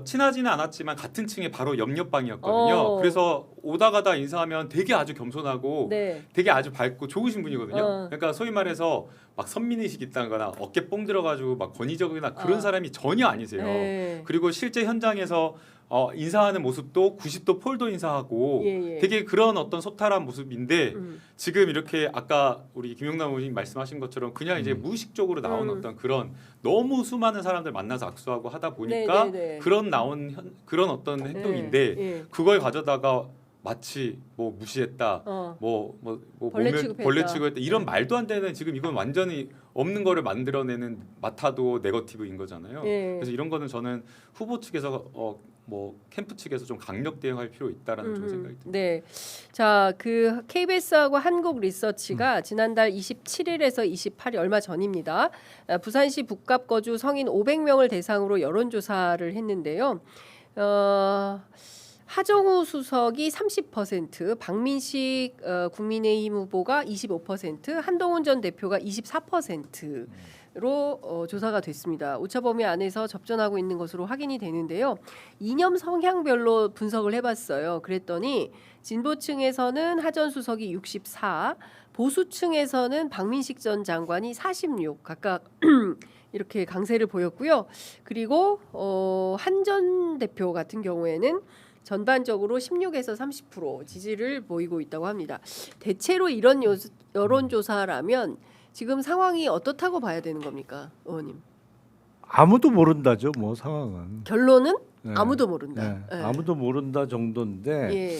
친하지는 않았지만 같은 층에 바로 옆방이었거든요. 그래서 오다 가다 인사하면 되게 아주 겸손하고 네. 되게 아주 밝고 좋으신 분이거든요. 그러니까 소위 말해서 막 선민의식 있다거나 어깨 뽕 들어가지고 막 권위적이나 그런 사람이 전혀 아니세요. 네. 그리고 실제 현장에서 인사하는 모습도 90도 폴더 인사하고 예. 되게 그런 어떤 소탈한 모습인데 지금 이렇게 아까 우리 김용남 의원님 말씀하신 것처럼 그냥 이제 무의식적으로 나온 어떤 그런 너무 수많은 사람들 만나서 악수하고 하다 보니까 네. 그런 어떤 행동인데 예. 그걸 가져다가 마치 뭐 무시했다, 벌레 취급했다. 벌레 취급했다 이런 말도 안 되는 지금 이건 완전히 없는 거를 만들어내는 마타도 네거티브인 거잖아요. 예. 그래서 이런 거는 저는 후보 측에서 뭐 캠프 측에서 좀 강력 대응할 필요 있다라는 좀 생각이 듭니다. 네. 자, 그 KBS하고 한국 리서치가 지난달 27일에서 28일 얼마 전입니다. 부산시 북갑 거주 성인 500명을 대상으로 여론조사를 했는데요. 하정우 수석이 30%, 박민식 국민의힘 후보가 25%, 한동훈 전 대표가 24%로 조사가 됐습니다. 오차범위 안에서 접전하고 있는 것으로 확인이 되는데요. 이념 성향별로 분석을 해봤어요. 그랬더니 진보층에서는 하전 수석이 64, 보수층에서는 박민식 전 장관이 46 각각 이렇게 강세를 보였고요. 그리고 한 전 대표 같은 경우에는 전반적으로 16에서 30% 지지를 보이고 있다고 합니다. 대체로 이런 여론조사라면 지금 상황이 어떻다고 봐야 되는 겁니까, 의원님? 아무도 모른다죠, 뭐 상황은. 결론은 네. 아무도 모른다. 네. 아무도 모른다 정도인데 예.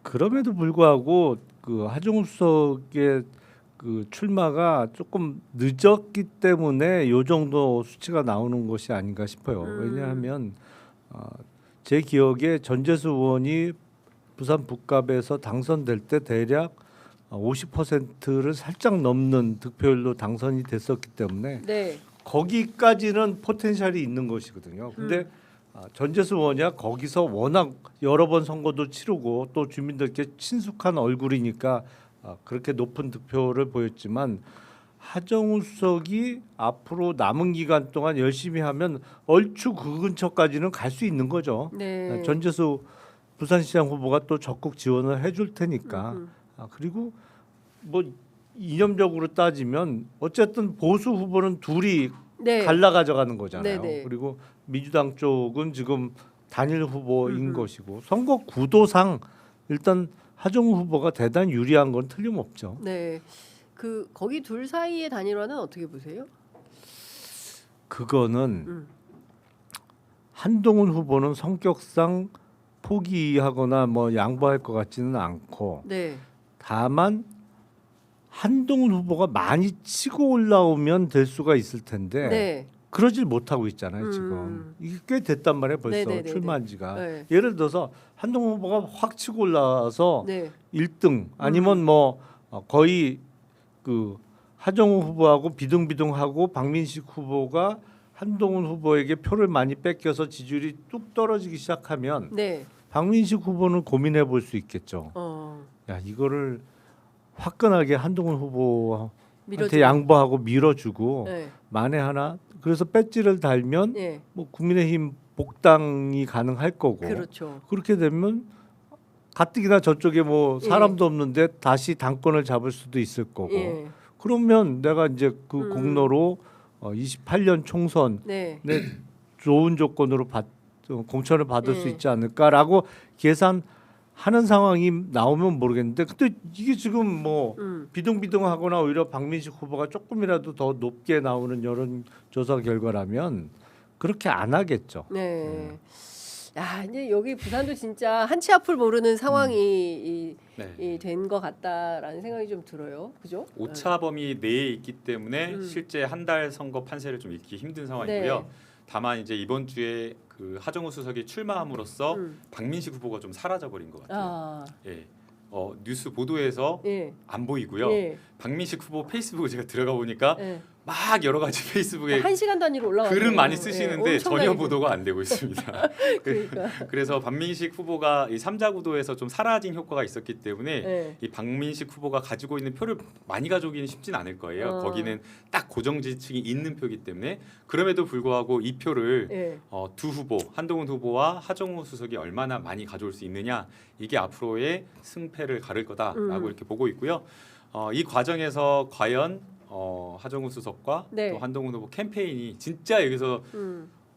그럼에도 불구하고 그 하정우 수석의 그 출마가 조금 늦었기 때문에 요 정도 수치가 나오는 것이 아닌가 싶어요. 왜냐하면 제 기억에 전재수 의원이 부산 북갑에서 당선될 때 대략 50%를 살짝 넘는 득표율로 당선이 됐었기 때문에 네. 거기까지는 포텐셜이 있는 것이거든요. 근데 전재수 의원이야 거기서 워낙 여러 번 선거도 치르고 또 주민들께 친숙한 얼굴이니까 그렇게 높은 득표를 보였지만 하정우 수석이 앞으로 남은 기간 동안 열심히 하면 얼추 그 근처까지는 갈 수 있는 거죠. 네. 전재수 부산시장 후보가 또 적극 지원을 해줄 테니까. 그리고 뭐 이념적으로 따지면 어쨌든 보수 후보는 둘이 네. 갈라 가져가는 거잖아요. 네네. 그리고 민주당 쪽은 지금 단일 후보인 것이고 선거 구도상 일단 하정우 후보가 대단히 유리한 건 틀림없죠. 네. 그 거기 둘 사이의 단일화는 어떻게 보세요? 그거는 한동훈 후보는 성격상 포기하거나 뭐 양보할 것 같지는 않고 네. 다만 한동훈 후보가 많이 치고 올라오면 될 수가 있을 텐데 네. 그러질 못하고 있잖아요. 지금 이게 꽤 됐단 말이에요. 벌써 네네네네. 출마한 지가. 네. 예를 들어서 한동훈 후보가 확 치고 올라와서 네. 1등 아니면 뭐 거의 그 하정우 후보하고 비등비등하고 박민식 후보가 한동훈 후보에게 표를 많이 뺏겨서 지지율이 뚝 떨어지기 시작하면 네. 박민식 후보는 고민해 볼 수 있겠죠. 야 이거를 화끈하게 한동훈 후보한테 밀어주고. 양보하고 밀어주고 네. 만에 하나 그래서 배지를 달면 네. 뭐 국민의힘 복당이 가능할 거고 그렇죠. 그렇게 되면 가뜩이나 저쪽에 뭐 사람도 없는데 다시 당권을 잡을 수도 있을 거고 예. 그러면 내가 이제 그 공로로 28년 총선 네. 내 좋은 조건으로 공천을 받을 수 예. 있지 않을까라고 계산하는 상황이 나오면 모르겠는데 근데 이게 지금 뭐 비등비등하거나 오히려 박민식 후보가 조금이라도 더 높게 나오는 여론조사 결과라면 그렇게 안 하겠죠. 네. 야 이제 여기 부산도 진짜 한치 앞을 모르는 상황이 네. 된 것 같다라는 생각이 좀 들어요. 그죠? 오차 범위 내에 있기 때문에 실제 한 달 선거 판세를 좀 읽기 힘든 상황이고요. 네. 다만 이제 이번 주에 그 하정우 수석이 출마함으로써 박민식 후보가 좀 사라져 버린 것 같아요. 아, 예. 뉴스 보도에서 예. 안 보이고요. 예. 박민식 후보 페이스북 제가 들어가 보니까 예. 막 여러 가지 페이스북에 1시간 단위로 올라와요. 글은 많이 쓰시는데 전혀 엄청나게 보도가 안 되고 있습니다. 그러니까. 그래서 박민식 후보가 이 3자 구도에서 좀 사라진 효과가 있었기 때문에 네. 이 박민식 후보가 가지고 있는 표를 많이 가져오기는 쉽진 않을 거예요. 거기는 딱 고정 지지층이 있는 표이기 때문에 그럼에도 불구하고 이 표를 예. 두 후보 한동훈 후보와 하정우 수석이 얼마나 많이 가져올 수 있느냐 이게 앞으로의 승패를 가를 거다라고 이렇게 보고 있고요. 이 과정에서 과연 하정우 수석과 네. 또 한동훈 후보 캠페인이 진짜 여기서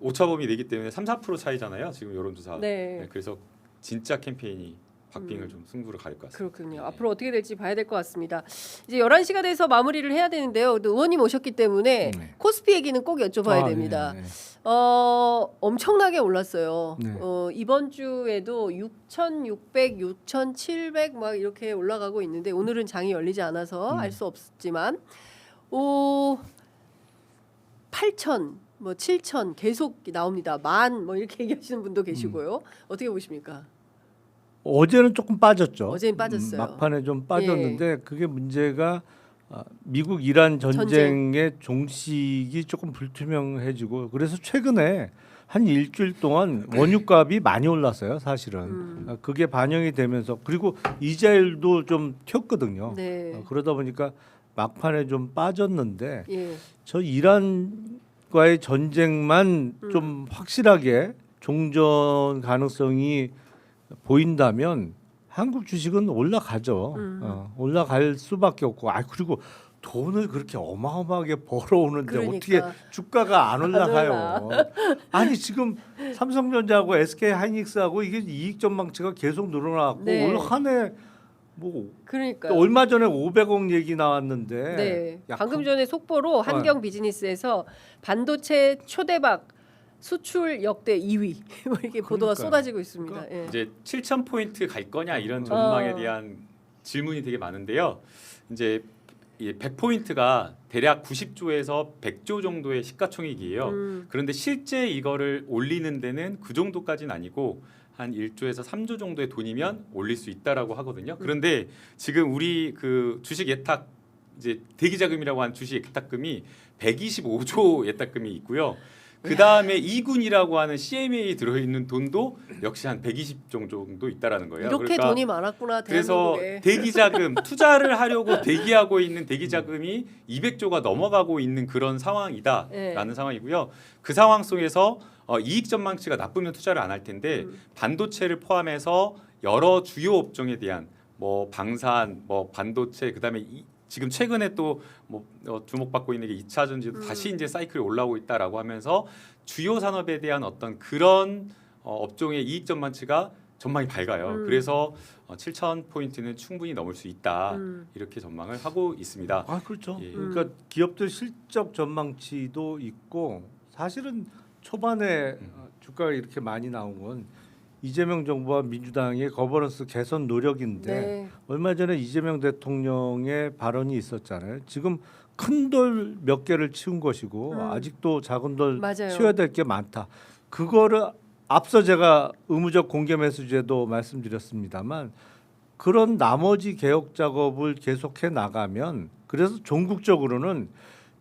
오차범위 내기 때문에 3, 4% 차이잖아요. 지금 여론조사. 네. 그래서 진짜 캠페인이 박빙을 좀 승부를 가릴 것 같습니다. 그렇군요. 네. 앞으로 어떻게 될지 봐야 될 것 같습니다. 이제 11시가 돼서 마무리를 해야 되는데요. 또 의원님 오셨기 때문에 코스피 얘기는 꼭 여쭤봐야 됩니다. 네. 엄청나게 올랐어요. 네. 이번 주에도 6,600, 6,700 막 이렇게 올라가고 있는데 오늘은 장이 열리지 않아서 알 수 없지만 8,000, 뭐 7,000 계속 나옵니다. 만 뭐 이렇게 얘기하시는 분도 계시고요. 어떻게 보십니까? 어제는 조금 빠졌죠. 어제는 빠졌어요. 막판에 좀 빠졌는데 그게 문제가 미국 이란 전쟁의 종식이 조금 불투명해지고 그래서 최근에 한 일주일 동안 원유값이 많이 올랐어요. 사실은 그게 반영이 되면서 그리고 이자율도 좀 튀었거든요. 네. 그러다 보니까 막판에 좀 빠졌는데 예. 저 이란과의 전쟁만 좀 확실하게 종전 가능성이 보인다면 한국 주식은 올라가죠. 올라갈 수밖에 없고. 그리고 돈을 그렇게 어마어마하게 벌어오는데 그러니까. 어떻게 주가가 안 올라가요? 아니 지금 삼성전자하고 SK 하이닉스하고 이게 이익 전망치가 계속 늘어나고 네. 올 한 해 뭐 그러니까 얼마 전에 500억 얘기 나왔는데 네. 야, 방금 전에 속보로 한경 비즈니스에서 반도체 초대박 수출 역대 2위 뭐 이렇게 보도가 그러니까요. 쏟아지고 있습니다. 예. 이제 7,000포인트 갈 거냐 이런 전망에 대한 질문이 되게 많은데요. 이제 이 100포인트가 대략 90조에서 100조 정도의 시가총액이에요. 그런데 실제 이거를 올리는 데는 그 정도까지는 아니고 한 1조에서 3조 정도의 돈이면 올릴 수 있다라고 하거든요. 그런데 지금 우리 그 주식 예탁 이제 대기자금이라고 하는 주식 예탁금이 125조 예탁금이 있고요. 그 다음에 2군이라고 하는 CMA에 들어있는 돈도 역시 한 120조 정도 있다라는 거예요. 이렇게 그러니까 돈이 많았구나 그래서 대한민국에. 대기자금 투자를 하려고 대기하고 있는 대기자금이 200조가 넘어가고 있는 그런 상황이다라는 네. 상황이고요. 그 상황 속에서 이익 전망치가 나쁘면 투자를 안 할 텐데 반도체를 포함해서 여러 주요 업종에 대한 뭐 방산, 뭐 반도체 그다음에 지금 최근에 또 뭐 주목받고 있는 게 2차 전지도 다시 이제 사이클이 올라오고 있다라고 하면서 주요 산업에 대한 어떤 그런 업종의 이익 전망치가 전망이 밝아요. 그래서 7,000포인트는 충분히 넘을 수 있다. 이렇게 전망을 하고 있습니다. 그렇죠. 예. 그러니까 기업들 실적 전망치도 있고 사실은 초반에 주가가 이렇게 많이 나온 건 이재명 정부와 민주당의 거버넌스 개선 노력인데 네. 얼마 전에 이재명 대통령의 발언이 있었잖아요. 지금 큰 돌 몇 개를 치운 것이고 아직도 작은 돌 맞아요. 치워야 될 게 많다. 그거를 앞서 제가 의무적 공개 매수제도 말씀드렸습니다만 그런 나머지 개혁 작업을 계속해 나가면 그래서 종국적으로는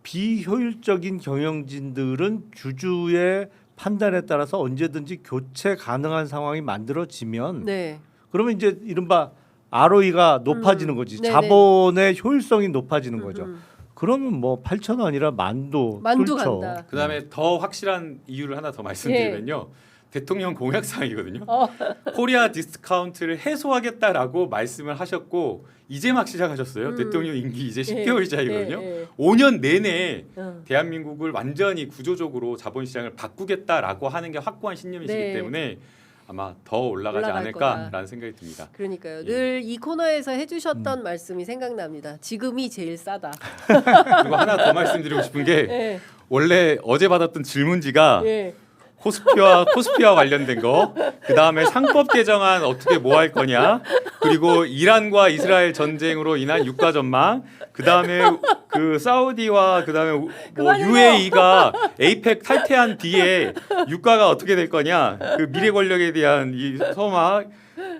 비효율적인 경영진들은 주주의 판단에 따라서 언제든지 교체 가능한 상황이 만들어지면 네. 그러면 이제 이른바 ROE가 높아지는 거지. 네네. 자본의 효율성이 높아지는 거죠. 그러면 뭐 8,000원이라 만도 만두 뚫죠. 간다. 그다음에 더 확실한 이유를 하나 더 말씀드리면요. 대통령 공약 사항이거든요. 코리아 디스카운트를 해소하겠다라고 말씀을 하셨고 이제 막 시작하셨어요. 대통령 임기 이제 10개월차이거든요. 5년 내내 대한민국을 완전히 구조적으로 자본시장을 바꾸겠다라고 하는 게 확고한 신념이시기 네. 때문에 아마 더 올라가지 올라갈 않을까라는 거다. 생각이 듭니다. 그러니까요. 예. 늘 이 코너에서 해주셨던 말씀이 생각납니다. 지금이 제일 싸다. 그리고 하나 더 말씀드리고 싶은 게 예. 원래 어제 받았던 질문지가 예. 코스피와 관련된 거, 그 다음에 상법 개정안 어떻게 뭐 할 거냐, 그리고 이란과 이스라엘 전쟁으로 인한 유가 전망, 그 다음에 그 사우디와 그 다음에 뭐 그만해요. UAE가 에이펙 탈퇴한 뒤에 유가가 어떻게 될 거냐, 그 미래 권력에 대한 이 소망,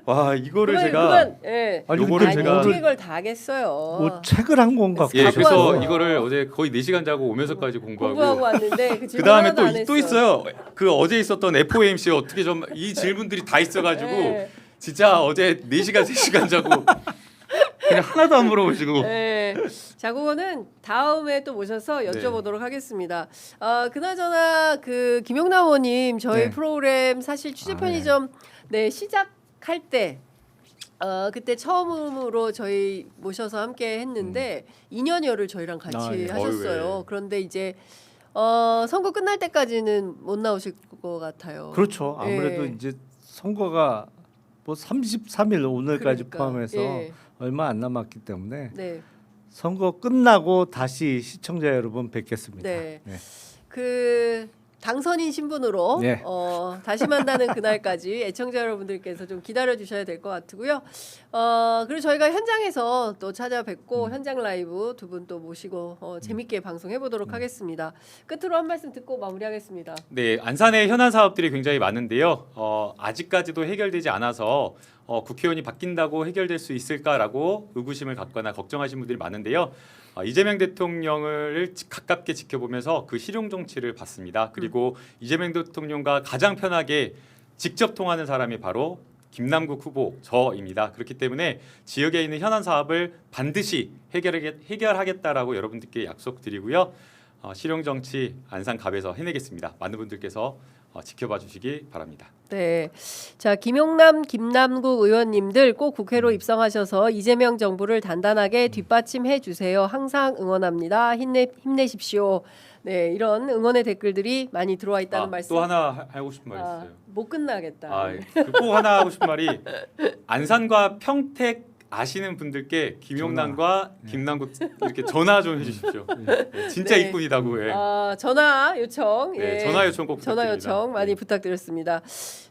와 이거를 제가 예. 아니, 요거를 아니, 제가 어떻게 그걸 다 하겠어요. 뭐 책을 한 건가? 예 갖고 그래서 왔어요. 이거를 어제 거의 4시간 자고 오면서까지 공부하고 왔는데 그 그 다음에 질문 하나도 안 또 했어. 있어요. 그 어제 있었던 FOMC 어떻게 좀 이 질문들이 다 있어가지고 네. 진짜 어제 4시간 3시간 자고 그냥 하나도 안 물어보시고 네. 자, 그거는 다음에 또 모셔서 여쭤보도록 하겠습니다. 그나저나 그 김용남 의원님 저희 네. 프로그램 사실 취재 편의점 네, 시작할 때 그때 처음으로 저희 모셔서 함께 했는데 2년여를 저희랑 같이 예. 하셨어요. 어휴, 예. 그런데 이제 선거 끝날 때까지는 못 나오실 것 같아요. 그렇죠. 아무래도 예. 이제 선거가 뭐 33일 오늘까지 그러니까, 포함해서 예. 얼마 안 남았기 때문에 네. 선거 끝나고 다시 시청자 여러분 뵙겠습니다. 네. 네. 그 당선인 신분으로 네. 다시 만나는 그날까지 애청자 여러분들께서 좀 기다려 주셔야 될 것 같고요. 그리고 저희가 현장에서 또 찾아뵙고 현장 라이브 두 분 또 모시고 재밌게 방송해 보도록 하겠습니다. 끝으로 한 말씀 듣고 마무리하겠습니다. 네, 안산의 현안 사업들이 굉장히 많은데요. 아직까지도 해결되지 않아서 국회의원이 바뀐다고 해결될 수 있을까라고 의구심을 갖거나 걱정하시는 분들이 많은데요. 이재명 대통령을 가깝게 지켜보면서 그 실용 정치를 봤습니다. 그리고 이재명 대통령과 가장 편하게 직접 통하는 사람이 바로 김남국 후보 저입니다. 그렇기 때문에 지역에 있는 현안 사업을 반드시 해결하겠다라고 여러분들께 약속드리고요. 실용 정치 안산갑에서 해내겠습니다. 많은 분들께서 지켜봐 주시기 바랍니다. 네, 자 김용남, 김남국 의원님들 꼭 국회로 입성하셔서 이재명 정부를 단단하게 뒷받침해 주세요. 항상 응원합니다. 힘내십시오. 네, 이런 응원의 댓글들이 많이 들어와 있다는 말씀. 또 하나 하고 싶은 말이 있어요. 못 끝나겠다. 꼭 하나 하고 싶은 말이 안산과 평택 아시는 분들께 김용남과 김남국 이렇게 전화 좀 해주십시오. 네, 진짜 네. 이쁜이다고. 예. 전화 요청. 네, 예. 전화 요청 꼭 전화 부탁드립니다. 요청 많이 네. 부탁드렸습니다.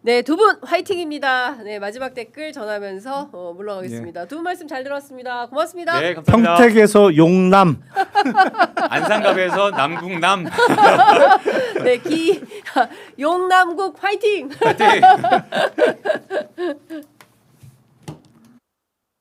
네, 두 분 화이팅입니다. 네, 마지막 댓글 전하면서 물러가겠습니다. 두 분 말씀 잘 들었습니다. 고맙습니다. 네, 감사합니다. 평택에서 용남. 안산갑에서 남국남. 네, 용남국 화이팅. 화이팅!